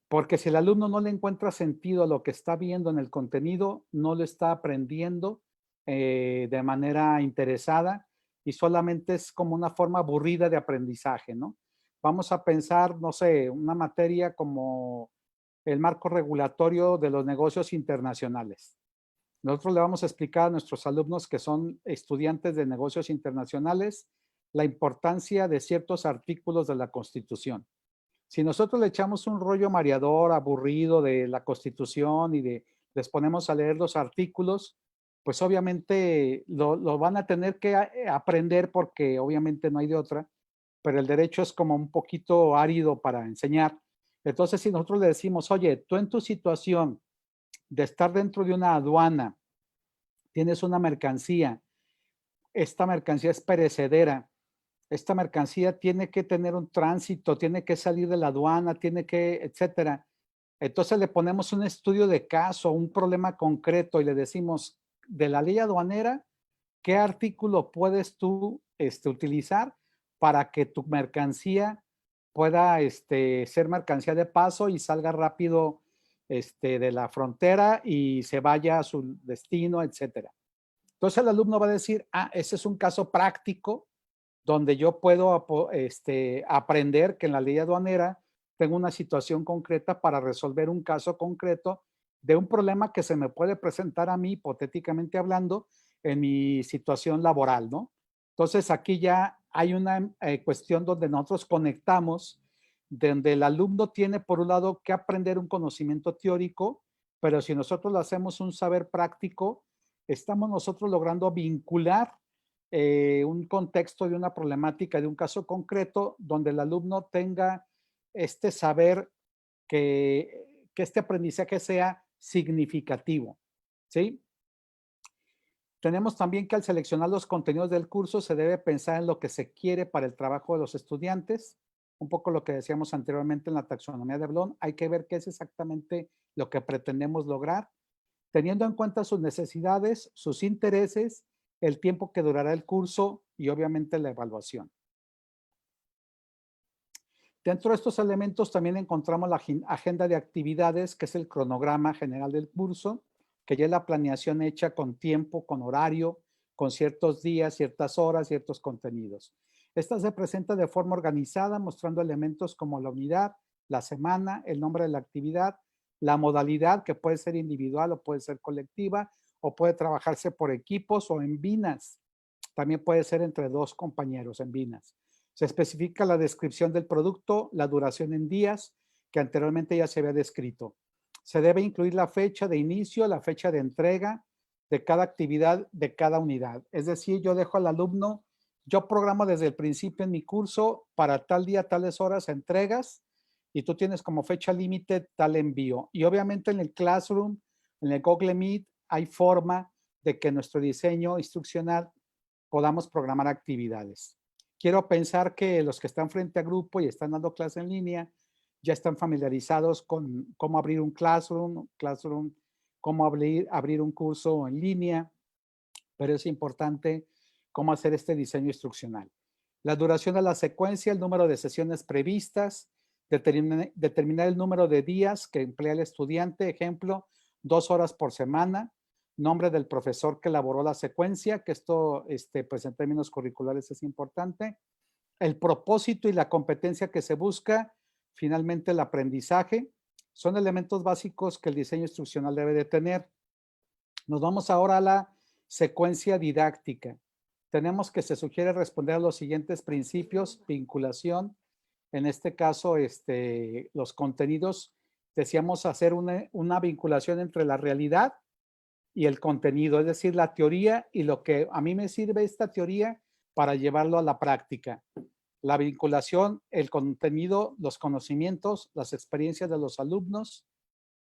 Porque si el alumno no le encuentra sentido a lo que está viendo en el contenido, no lo está aprendiendo de manera interesada y solamente es como una forma aburrida de aprendizaje, ¿no? Vamos a pensar, no sé, una materia como el marco regulatorio de los negocios internacionales. Nosotros le vamos a explicar a nuestros alumnos que son estudiantes de negocios internacionales la importancia de ciertos artículos de la Constitución. Si nosotros le echamos un rollo mareador, aburrido de la Constitución y les ponemos a leer los artículos, pues obviamente lo van a tener que aprender porque obviamente no hay de otra, pero el derecho es como un poquito árido para enseñar. Entonces, si nosotros le decimos, oye, tú en tu situación de estar dentro de una aduana, tienes una mercancía, esta mercancía es perecedera, esta mercancía tiene que tener un tránsito, tiene que salir de la aduana, tiene que, etcétera. Entonces le ponemos un estudio de caso, un problema concreto y le decimos, de la ley aduanera, ¿qué artículo puedes tú utilizar para que tu mercancía pueda ser mercancía de paso y salga rápido de la frontera y se vaya a su destino, etcétera? Entonces el alumno va a decir, ah, ese es un caso práctico donde yo puedo aprender que en la ley aduanera tengo una situación concreta para resolver un caso concreto de un problema que se me puede presentar a mí, hipotéticamente hablando, en mi situación laboral, ¿no? Entonces aquí ya hay una cuestión donde nosotros conectamos, donde el alumno tiene por un lado que aprender un conocimiento teórico, pero si nosotros lo hacemos un saber práctico, estamos nosotros logrando vincular un contexto de una problemática, de un caso concreto, donde el alumno tenga este saber que este aprendizaje sea significativo, ¿sí? Tenemos también que al seleccionar los contenidos del curso se debe pensar en lo que se quiere para el trabajo de los estudiantes, un poco lo que decíamos anteriormente en la taxonomía de Bloom, hay que ver qué es exactamente lo que pretendemos lograr, teniendo en cuenta sus necesidades, sus intereses, el tiempo que durará el curso y obviamente la evaluación. Dentro de estos elementos también encontramos la agenda de actividades, que es el cronograma general del curso, que ya es la planeación hecha con tiempo, con horario, con ciertos días, ciertas horas, ciertos contenidos. Esta se presenta de forma organizada, mostrando elementos como la unidad, la semana, el nombre de la actividad, la modalidad, que puede ser individual o puede ser colectiva, o puede trabajarse por equipos o en binas. También puede ser entre dos compañeros en binas. Se especifica la descripción del producto, la duración en días, que anteriormente ya se había descrito. Se debe incluir la fecha de inicio, la fecha de entrega de cada actividad, de cada unidad. Es decir, yo dejo al alumno, yo programo desde el principio en mi curso para tal día, tales horas entregas, y tú tienes como fecha límite tal envío. Y obviamente en el Classroom, en el Google Meet, hay forma de que nuestro diseño instruccional podamos programar actividades. Quiero pensar que los que están frente a grupo y están dando clase en línea ya están familiarizados con cómo abrir un Classroom, cómo abrir un curso en línea, pero es importante cómo hacer este diseño instruccional. La duración de la secuencia, el número de sesiones previstas, determinar el número de días que emplea el estudiante, ejemplo, 2 horas por semana, nombre del profesor que elaboró la secuencia, que esto pues en términos curriculares es importante, el propósito y la competencia que se busca, finalmente el aprendizaje, son elementos básicos que el diseño instruccional debe de tener. Nos vamos ahora a la secuencia didáctica. Tenemos que se sugiere responder a los siguientes principios: vinculación, en este caso los contenidos, decíamos hacer una vinculación entre la realidad y el contenido, es decir, la teoría y lo que a mí me sirve esta teoría para llevarlo a la práctica. La vinculación, el contenido, los conocimientos, las experiencias de los alumnos,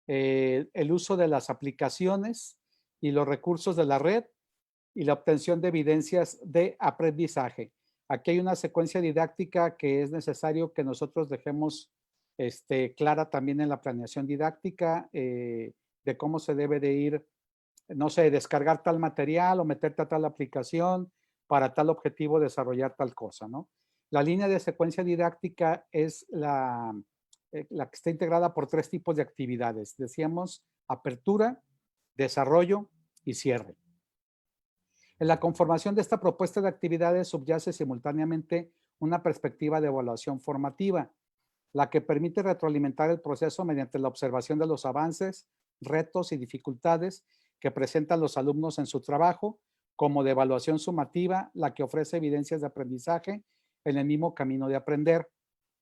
el uso de las aplicaciones y los recursos de la red y la obtención de evidencias de aprendizaje. Aquí hay una secuencia didáctica que es necesario que nosotros dejemos clara también en la planeación didáctica de cómo se debe de ir, no sé, descargar tal material o meterte a tal aplicación para tal objetivo, desarrollar tal cosa, ¿no? La línea de secuencia didáctica es la que está integrada por 3 tipos de actividades. Decíamos apertura, desarrollo y cierre. En la conformación de esta propuesta de actividades subyace simultáneamente una perspectiva de evaluación formativa, la que permite retroalimentar el proceso mediante la observación de los avances, retos y dificultades que presentan los alumnos en su trabajo, como de evaluación sumativa, la que ofrece evidencias de aprendizaje en el mismo camino de aprender.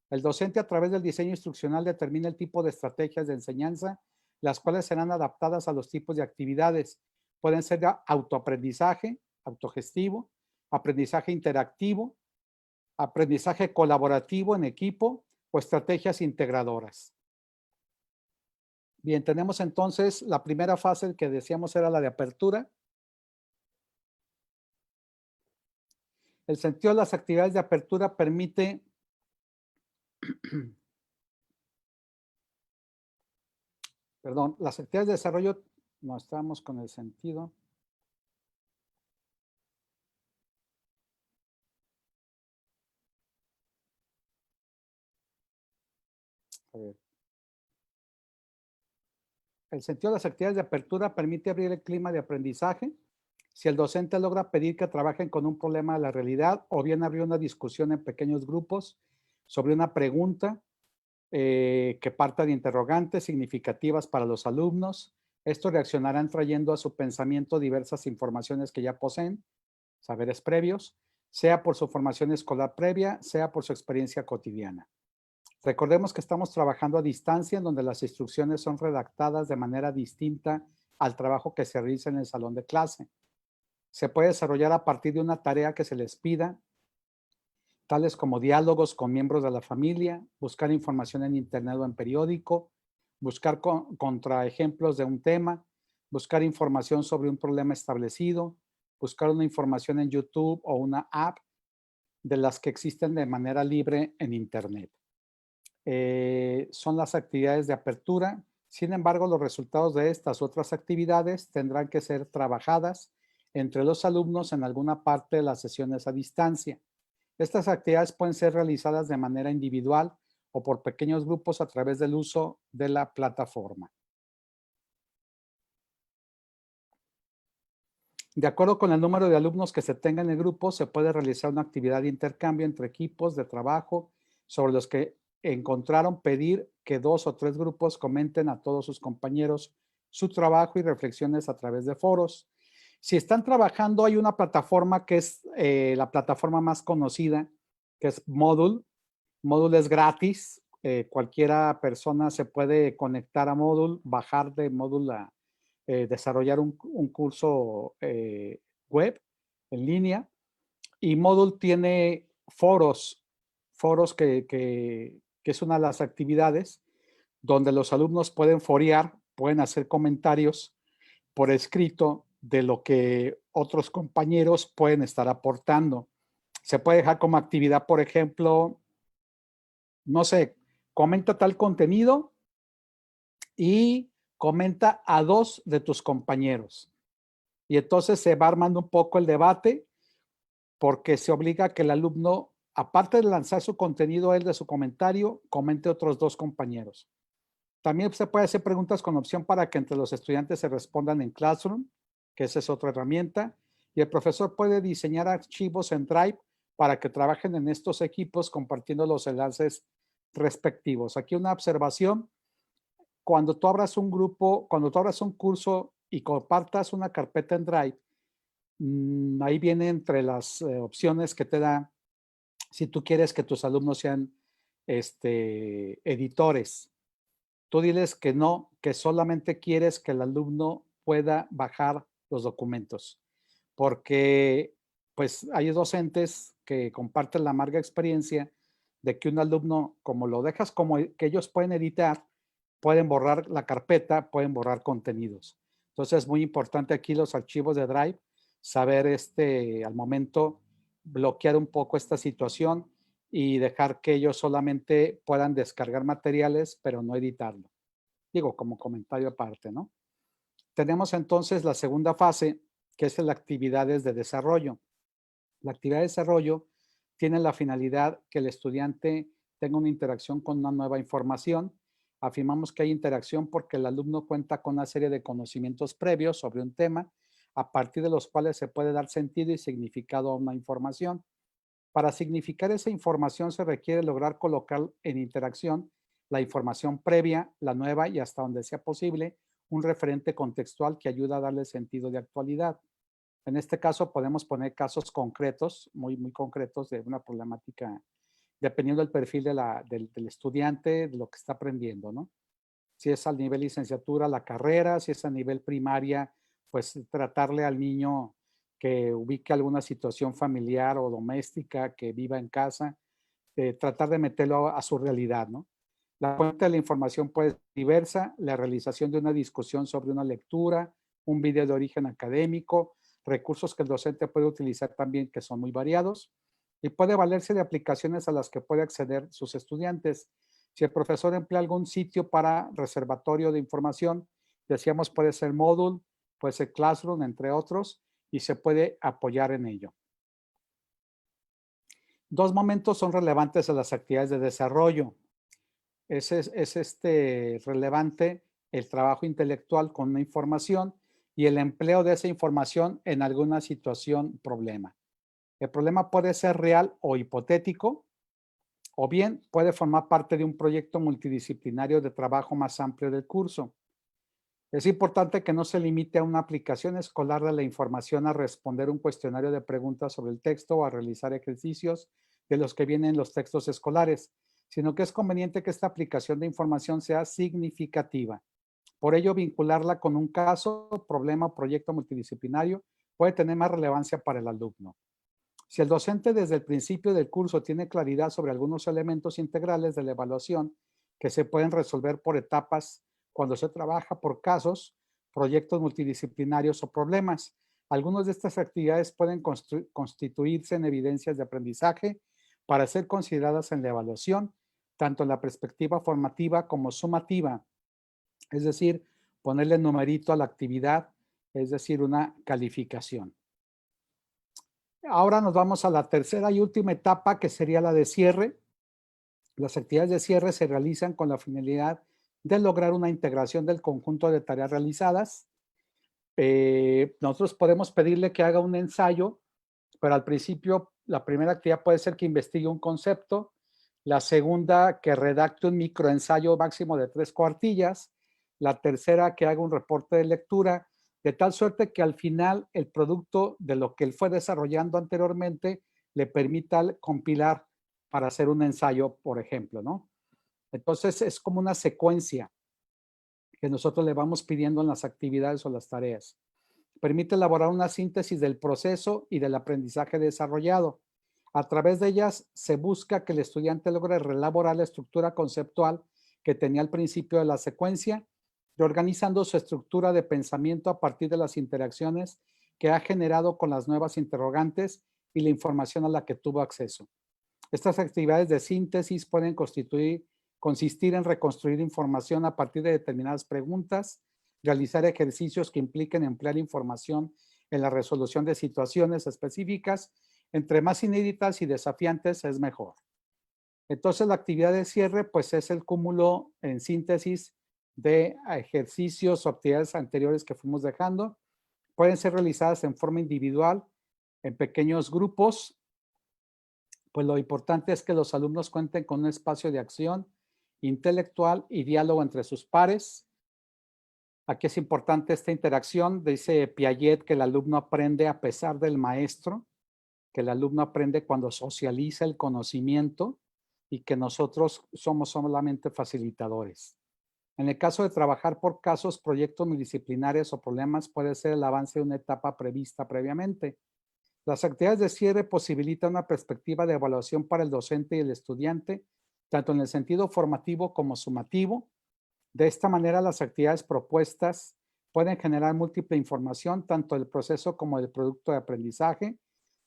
El docente, a través del diseño instruccional, determina el tipo de estrategias de enseñanza, las cuales serán adaptadas a los tipos de actividades. Pueden ser de autoaprendizaje, autogestivo, aprendizaje interactivo, aprendizaje colaborativo en equipo o estrategias integradoras. Bien, tenemos entonces la primera fase que decíamos era la de apertura. El sentido de las actividades de apertura permite perdón, las actividades de desarrollo, no estamos con el sentido. A ver. El sentido de las actividades de apertura permite abrir el clima de aprendizaje. Si el docente logra pedir que trabajen con un problema de la realidad o bien abrir una discusión en pequeños grupos sobre una pregunta que parta de interrogantes significativas para los alumnos, estos reaccionarán trayendo a su pensamiento diversas informaciones que ya poseen, saberes previos, sea por su formación escolar previa, sea por su experiencia cotidiana. Recordemos que estamos trabajando a distancia, en donde las instrucciones son redactadas de manera distinta al trabajo que se realiza en el salón de clase. Se puede desarrollar a partir de una tarea que se les pida, tales como diálogos con miembros de la familia, buscar información en internet o en periódico, buscar contraejemplos de un tema, buscar información sobre un problema establecido, buscar una información en YouTube o una app de las que existen de manera libre en internet. Son las actividades de apertura. Sin embargo, los resultados de estas otras actividades tendrán que ser trabajadas entre los alumnos en alguna parte de las sesiones a distancia. Estas actividades pueden ser realizadas de manera individual o por pequeños grupos a través del uso de la plataforma. De acuerdo con el número de alumnos que se tenga en el grupo, se puede realizar una actividad de intercambio entre equipos de trabajo sobre los que encontraron pedir que 2 o 3 grupos comenten a todos sus compañeros su trabajo y reflexiones a través de foros. Si están trabajando, hay una plataforma que es la plataforma más conocida, que es Moodle. Moodle es gratis. Cualquiera persona se puede conectar a Moodle, bajar de Moodle desarrollar un curso web en línea. Y Moodle tiene foros que es una de las actividades donde los alumnos pueden forear, pueden hacer comentarios por escrito de lo que otros compañeros pueden estar aportando. Se puede dejar como actividad, por ejemplo, no sé, comenta tal contenido y comenta a 2 de tus compañeros. Y entonces se va armando un poco el debate, porque se obliga a que el alumno, aparte de lanzar su contenido él de su comentario, comente otros 2 compañeros. También se puede hacer preguntas con opción para que entre los estudiantes se respondan en Classroom, que esa es otra herramienta, y el profesor puede diseñar archivos en Drive para que trabajen en estos equipos compartiendo los enlaces respectivos. Aquí una observación: cuando tú abras un grupo, cuando tú abras un curso y compartas una carpeta en Drive, ahí viene entre las opciones que te da, si tú quieres que tus alumnos sean editores. Tú diles que no, que solamente quieres que el alumno pueda bajar los documentos, porque pues hay docentes que comparten la amarga experiencia de que un alumno, como lo dejas como que ellos pueden editar, pueden borrar la carpeta, pueden borrar contenidos. Entonces es muy importante aquí los archivos de Drive, saber al momento bloquear un poco esta situación y dejar que ellos solamente puedan descargar materiales, pero no editarlo. Digo, como comentario aparte, ¿no? Tenemos entonces la segunda fase, que es la actividades de desarrollo. La actividad de desarrollo tiene la finalidad que el estudiante tenga una interacción con una nueva información. Afirmamos que hay interacción porque el alumno cuenta con una serie de conocimientos previos sobre un tema, a partir de los cuales se puede dar sentido y significado a una información. Para significar esa información se requiere lograr colocar en interacción la información previa, la nueva y, hasta donde sea posible, un referente contextual que ayuda a darle sentido de actualidad. En este caso podemos poner casos concretos, muy concretos, de una problemática, dependiendo del perfil del estudiante, de lo que está aprendiendo, ¿no? Si es al nivel licenciatura, la carrera; si es a nivel primaria, pues tratarle al niño que ubique alguna situación familiar o doméstica, que viva en casa, tratar de meterlo a su realidad, ¿no? La fuente de la información puede ser diversa: la realización de una discusión sobre una lectura, un video de origen académico, recursos que el docente puede utilizar también, que son muy variados, y puede valerse de aplicaciones a las que puede acceder sus estudiantes. Si el profesor emplea algún sitio para reservatorio de información, decíamos, puede ser Moodle, puede ser Classroom, entre otros, y se puede apoyar en ello. 2 momentos son relevantes en las actividades de desarrollo. Es relevante el trabajo intelectual con una información y el empleo de esa información en alguna situación, problema. El problema puede ser real o hipotético, o bien puede formar parte de un proyecto multidisciplinario de trabajo más amplio del curso. Es importante que no se limite a una aplicación escolar de la información a responder un cuestionario de preguntas sobre el texto o a realizar ejercicios de los que vienen los textos escolares, sino que es conveniente que esta aplicación de información sea significativa. Por ello, vincularla con un caso, problema o proyecto multidisciplinario puede tener más relevancia para el alumno. Si el docente desde el principio del curso tiene claridad sobre algunos elementos integrales de la evaluación que se pueden resolver por etapas cuando se trabaja por casos, proyectos multidisciplinarios o problemas, algunas de estas actividades pueden constituirse en evidencias de aprendizaje para ser consideradas en la evaluación, tanto en la perspectiva formativa como sumativa, es decir, ponerle numerito a la actividad, es decir, una calificación. Ahora nos vamos a la tercera y última etapa, que sería la de cierre. Las actividades de cierre se realizan con la finalidad de lograr una integración del conjunto de tareas realizadas. Nosotros podemos pedirle que haga un ensayo, pero al principio la primera actividad puede ser que investigue un concepto, la segunda que redacte un microensayo máximo de 3 cuartillas, la tercera que haga un reporte de lectura, de tal suerte que al final el producto de lo que él fue desarrollando anteriormente le permita compilar para hacer un ensayo, por ejemplo, ¿no? Entonces es como una secuencia que nosotros le vamos pidiendo en las actividades o las tareas. Permite elaborar una síntesis del proceso y del aprendizaje desarrollado. A través de ellas se busca que el estudiante logre reelaborar la estructura conceptual que tenía al principio de la secuencia, reorganizando su estructura de pensamiento a partir de las interacciones que ha generado con las nuevas interrogantes y la información a la que tuvo acceso. Estas actividades de síntesis pueden consistir en reconstruir información a partir de determinadas preguntas, realizar ejercicios que impliquen emplear información en la resolución de situaciones específicas. Entre más inéditas y desafiantes es mejor. Entonces, la actividad de cierre, pues es el cúmulo en síntesis de ejercicios o actividades anteriores que fuimos dejando. Pueden ser realizadas en forma individual, en pequeños grupos. Pues lo importante es que los alumnos cuenten con un espacio de acción intelectual y diálogo entre sus pares. Aquí es importante esta interacción. Dice Piaget que el alumno aprende a pesar del maestro, que el alumno aprende cuando socializa el conocimiento y que nosotros somos solamente facilitadores. En el caso de trabajar por casos, proyectos multidisciplinarios o problemas, puede ser el avance de una etapa prevista previamente. Las actividades de cierre posibilitan una perspectiva de evaluación para el docente y el estudiante, tanto en el sentido formativo como sumativo. De esta manera, las actividades propuestas pueden generar múltiple información, tanto del proceso como del producto de aprendizaje.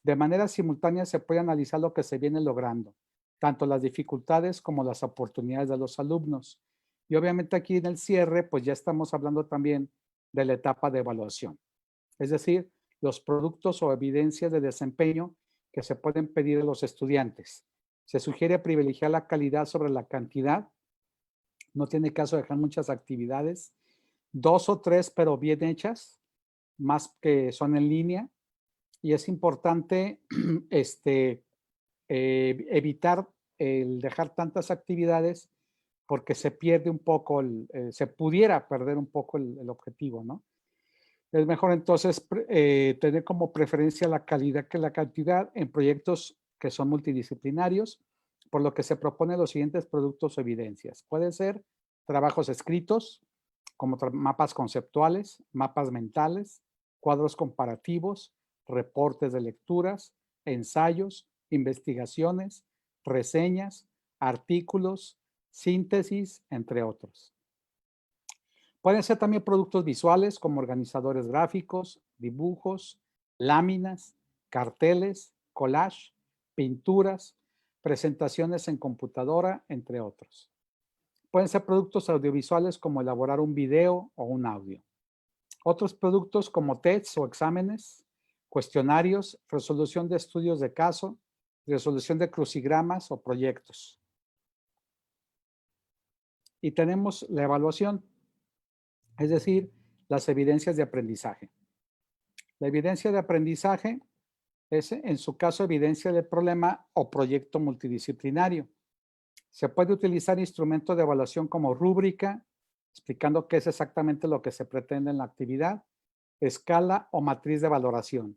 De manera simultánea se puede analizar lo que se viene logrando, tanto las dificultades como las oportunidades de los alumnos. Y obviamente aquí en el cierre, pues ya estamos hablando también de la etapa de evaluación. Es decir, los productos o evidencias de desempeño que se pueden pedir a los estudiantes. Se sugiere privilegiar la calidad sobre la cantidad. No tiene caso dejar muchas actividades, 2 o 3, pero bien hechas, más que son en línea. Y es importante evitar el dejar tantas actividades porque se pierde un poco, se pudiera perder un poco el objetivo, ¿no? Es mejor entonces tener como preferencia la calidad que la cantidad en proyectos que son multidisciplinarios, por lo que se proponen los siguientes productos o evidencias. Pueden ser trabajos escritos, como mapas conceptuales, mapas mentales, cuadros comparativos, reportes de lecturas, ensayos, investigaciones, reseñas, artículos, síntesis, entre otros. Pueden ser también productos visuales como organizadores gráficos, dibujos, láminas, carteles, collage, pinturas, presentaciones en computadora, entre otros. Pueden ser productos audiovisuales como elaborar un video o un audio. Otros productos como tests o exámenes, cuestionarios, resolución de estudios de caso, resolución de crucigramas o proyectos. Y tenemos la evaluación, es decir, las evidencias de aprendizaje. La evidencia de aprendizaje es, en su caso, evidencia del problema o proyecto multidisciplinario. Se puede utilizar instrumentos de evaluación como rúbrica, explicando qué es exactamente lo que se pretende en la actividad, escala o matriz de valoración,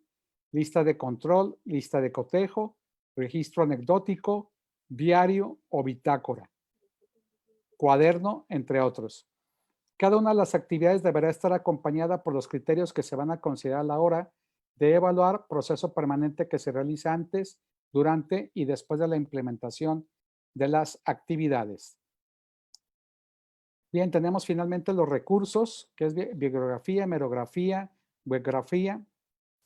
lista de control, lista de cotejo, registro anecdótico, diario o bitácora, cuaderno, entre otros. Cada una de las actividades deberá estar acompañada por los criterios que se van a considerar a la hora de evaluar proceso permanente que se realiza antes, durante y después de la implementación de las actividades. Bien, tenemos finalmente los recursos, que es bibliografía, hemerografía, webgrafía,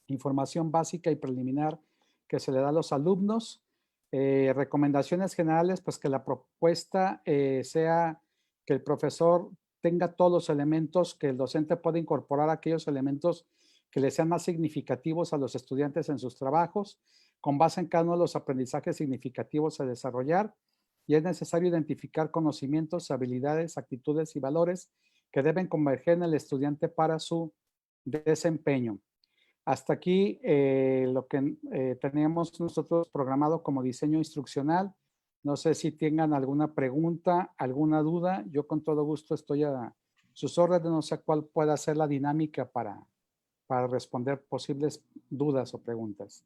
información básica y preliminar que se le da a los alumnos. Recomendaciones generales, pues que la propuesta sea que el profesor tenga todos los elementos, que el docente pueda incorporar aquellos elementos que le sean más significativos a los estudiantes en sus trabajos, con base en cada uno de los aprendizajes significativos a desarrollar, y es necesario identificar conocimientos, habilidades, actitudes y valores que deben converger en el estudiante para su desempeño. Hasta aquí lo que teníamos nosotros programado como diseño instruccional. No sé si tengan alguna pregunta, alguna duda. Yo con todo gusto estoy a sus órdenes. No sé cuál pueda ser la dinámica para responder posibles dudas o preguntas.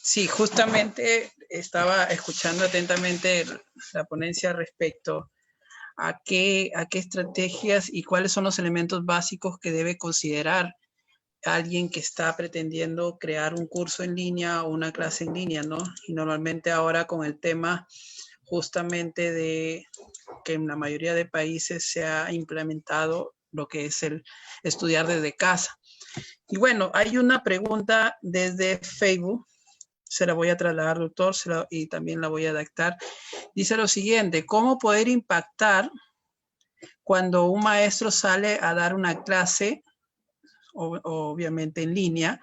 Sí, justamente estaba escuchando atentamente la ponencia respecto a qué estrategias y cuáles son los elementos básicos que debe considerar alguien que está pretendiendo crear un curso en línea o una clase en línea, ¿no? Y normalmente ahora con el tema justamente de que en la mayoría de países se ha implementado lo que es el estudiar desde casa. Y bueno, hay una pregunta desde Facebook, se la voy a trasladar, doctor, y también la voy a adaptar. Dice lo siguiente: ¿cómo poder impactar cuando un maestro sale a dar una clase, obviamente en línea,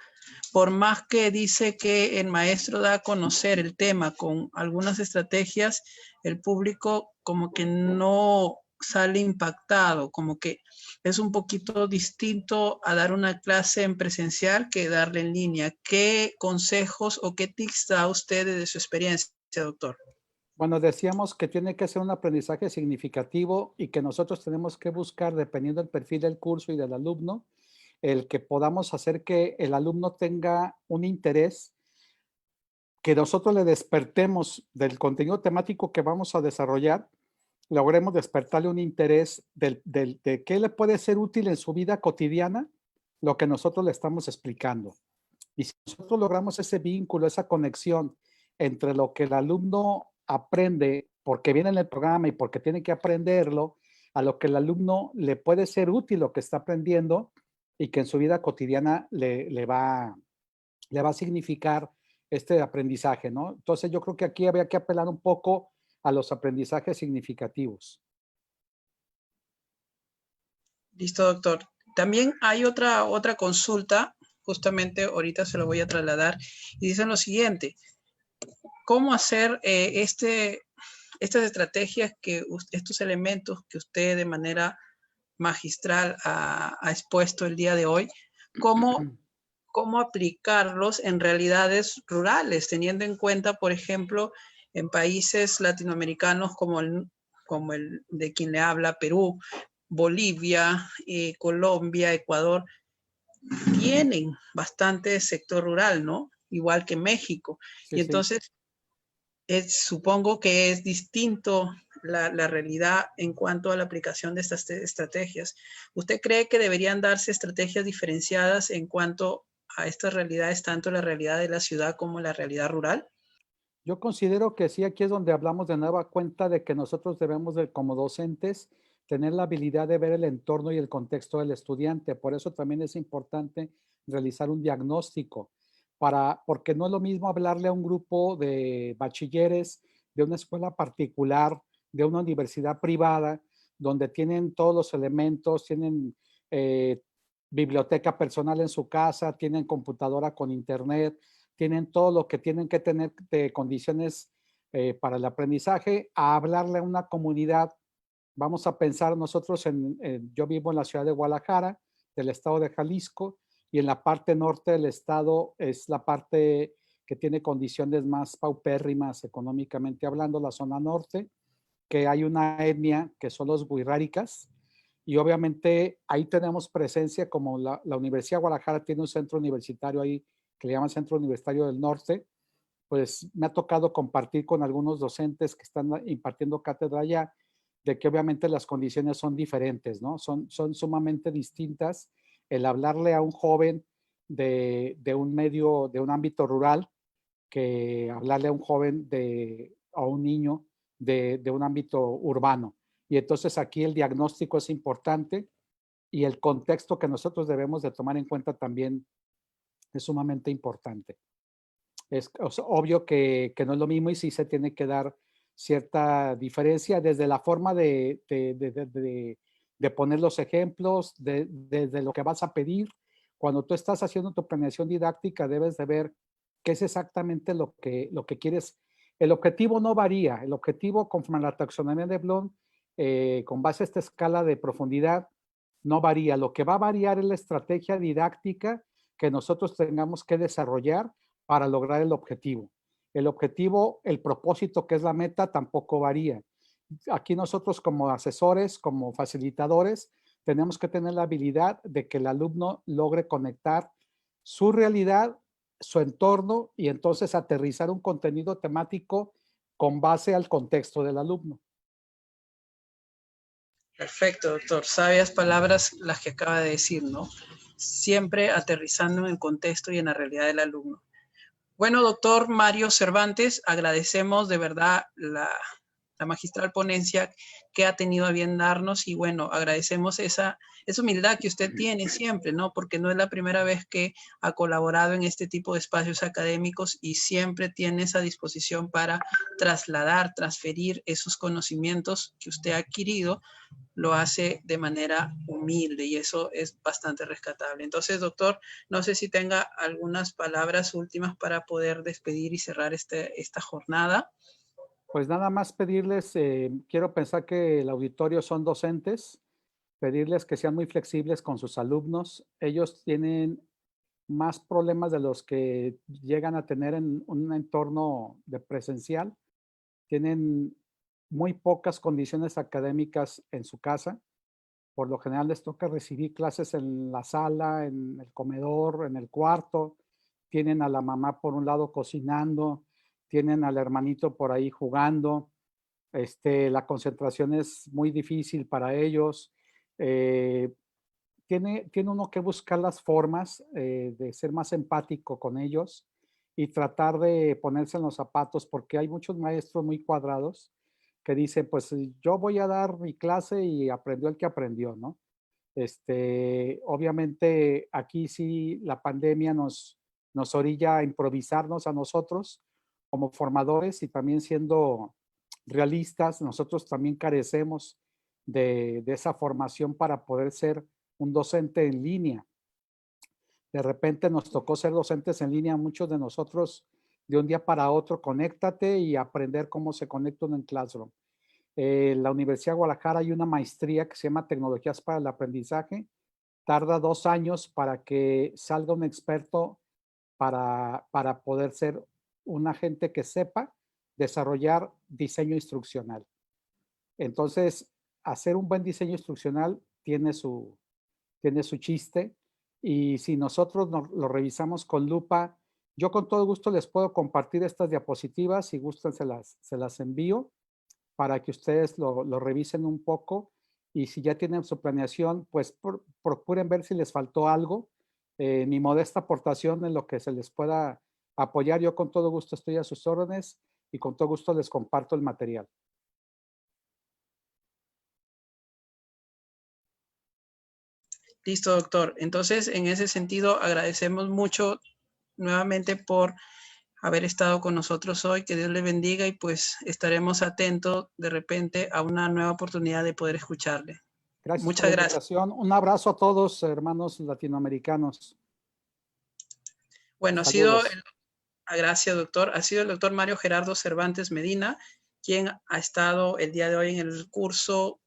por más que dice que el maestro da a conocer el tema con algunas estrategias, el público como que no sale impactado, como que es un poquito distinto a dar una clase en presencial que darle en línea? ¿Qué consejos o qué tips da usted de su experiencia, doctor? Bueno, decíamos que tiene que ser un aprendizaje significativo y que nosotros tenemos que buscar, dependiendo del perfil del curso y del alumno, el que podamos hacer que el alumno tenga un interés, que nosotros le despertemos del contenido temático que vamos a desarrollar, logremos despertarle un interés de qué le puede ser útil en su vida cotidiana, lo que nosotros le estamos explicando. Y si nosotros logramos ese vínculo, esa conexión entre lo que el alumno aprende porque viene en el programa y porque tiene que aprenderlo, a lo que el alumno le puede ser útil lo que está aprendiendo y que en su vida cotidiana le va a significar este aprendizaje, ¿no? Entonces yo creo que aquí habría que apelar un poco a los aprendizajes significativos. Listo, doctor. También hay otra consulta, justamente ahorita se lo voy a trasladar, y dicen lo siguiente: ¿cómo hacer estas estrategias, estos elementos que usted de manera magistral ha expuesto el día de hoy, cómo aplicarlos en realidades rurales, teniendo en cuenta, por ejemplo, en países latinoamericanos como el de quien le habla, Perú, Bolivia, Colombia, Ecuador, tienen bastante sector rural, ¿no? Igual que México. Sí, Y sí. entonces supongo que es distinto la realidad en cuanto a la aplicación de estas estrategias. ¿Usted cree que deberían darse estrategias diferenciadas en cuanto a estas realidades, tanto la realidad de la ciudad como la realidad rural? Yo considero que sí, aquí es donde hablamos de nueva cuenta de que nosotros debemos de, como docentes, tener la habilidad de ver el entorno y el contexto del estudiante. Por eso también es importante realizar un diagnóstico, porque no es lo mismo hablarle a un grupo de bachilleres de una escuela particular, de una universidad privada, donde tienen todos los elementos, tienen biblioteca personal en su casa, tienen computadora con internet, tienen todo lo que tienen que tener de condiciones para el aprendizaje, a hablarle a una comunidad. Vamos a pensar nosotros yo vivo en la ciudad de Guadalajara, del estado de Jalisco, y en la parte norte del estado es la parte que tiene condiciones más paupérrimas económicamente hablando, la zona norte. que hay una etnia que son los wixárikas, y obviamente ahí tenemos presencia, como la Universidad de Guadalajara tiene un centro universitario ahí que le llaman Centro Universitario del Norte. Pues me ha tocado compartir con algunos docentes que están impartiendo cátedra allá, de que obviamente las condiciones son diferentes, ¿no? Son sumamente distintas. El hablarle a un joven de un medio, de un ámbito rural, que hablarle a un joven, a un niño de un ámbito urbano. Y entonces aquí el diagnóstico es importante y el contexto que nosotros debemos de tomar en cuenta también es sumamente importante. Es obvio que no es lo mismo y sí se tiene que dar cierta diferencia desde la forma de poner los ejemplos, desde lo que vas a pedir. Cuando tú estás haciendo tu planeación didáctica, debes de ver qué es exactamente lo que quieres. El objetivo no varía. El objetivo, conforme a la taxonomía de Bloom, con base a esta escala de profundidad, no varía. Lo que va a variar es la estrategia didáctica que nosotros tengamos que desarrollar para lograr el objetivo. El objetivo, el propósito que es la meta, tampoco varía. Aquí nosotros como asesores, como facilitadores, tenemos que tener la habilidad de que el alumno logre conectar su realidad, su entorno y entonces aterrizar un contenido temático con base al contexto del alumno. Perfecto, doctor. Sabias palabras las que acaba de decir, ¿no? Siempre aterrizando en el contexto y en la realidad del alumno. Bueno, doctor Mario Cervantes, agradecemos de verdad la magistral ponencia que ha tenido a bien darnos y bueno, agradecemos esa humildad que usted tiene siempre, ¿no? Porque no es la primera vez que ha colaborado en este tipo de espacios académicos y siempre tiene esa disposición para trasladar, transferir esos conocimientos que usted ha adquirido, lo hace de manera humilde y eso es bastante rescatable. Entonces, doctor, no sé si tenga algunas palabras últimas para poder despedir y cerrar esta jornada. Pues nada más pedirles, quiero pensar que el auditorio son docentes, pedirles que sean muy flexibles con sus alumnos. Ellos tienen más problemas de los que llegan a tener en un entorno de presencial. Tienen muy pocas condiciones académicas en su casa. Por lo general les toca recibir clases en la sala, en el comedor, en el cuarto. Tienen a la mamá por un lado cocinando, tienen al hermanito por ahí jugando. La concentración es muy difícil para ellos. Tiene uno que buscar las formas de ser más empático con ellos y tratar de ponerse en los zapatos, porque hay muchos maestros muy cuadrados que dicen, pues yo voy a dar mi clase y aprendió el que aprendió, ¿no? Obviamente aquí sí la pandemia nos orilla a improvisarnos a nosotros como formadores y también siendo realistas, nosotros también carecemos de esa formación para poder ser un docente en línea. De repente nos tocó ser docentes en línea, muchos de nosotros de un día para otro, conéctate y aprender cómo se conecta uno en Classroom. En la Universidad de Guadalajara hay una maestría que se llama Tecnologías para el Aprendizaje. Tarda 2 años para que salga un experto para poder ser un agente que sepa desarrollar diseño instruccional. Entonces, hacer un buen diseño instruccional tiene su chiste y si nosotros lo revisamos con lupa, yo con todo gusto les puedo compartir estas diapositivas, si gustan se las envío para que ustedes lo revisen un poco y si ya tienen su planeación, pues procuren ver si les faltó algo, mi modesta aportación en lo que se les pueda apoyar. Yo con todo gusto estoy a sus órdenes y con todo gusto les comparto el material. Listo, doctor. Entonces, en ese sentido, agradecemos mucho nuevamente por haber estado con nosotros hoy. Que Dios le bendiga y pues estaremos atentos de repente a una nueva oportunidad de poder escucharle. Gracias Muchas por la gracias. invitación. Un abrazo a todos, hermanos latinoamericanos. Bueno, Saludos. gracias, doctor. Ha sido el doctor Mario Gerardo Cervantes Medina, quien ha estado el día de hoy en el curso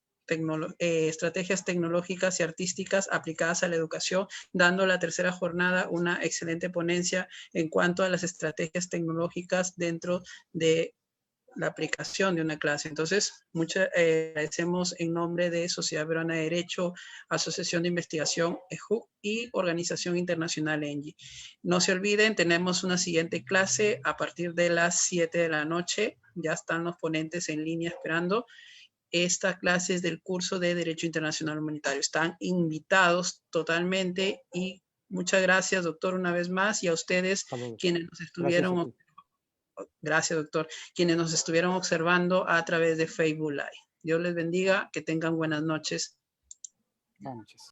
Estrategias Tecnológicas y Artísticas aplicadas a la educación, dando la tercera jornada una excelente ponencia en cuanto a las estrategias tecnológicas dentro de la aplicación de una clase. Entonces, agradecemos en nombre de Sociedad Peruana de Derecho, Asociación de Investigación EJU y Organización Internacional ENGIE. No se olviden, tenemos una siguiente clase a partir de las 7 de la noche. Ya están los ponentes en línea esperando. Esta clase es del curso de Derecho Internacional Humanitario. Están invitados totalmente y muchas gracias, doctor, una vez más, y a ustedes quienes nos estuvieron... Gracias, doctor. Quienes nos estuvieron observando a través de Facebook Live. Dios les bendiga, que tengan buenas noches. Buenas noches.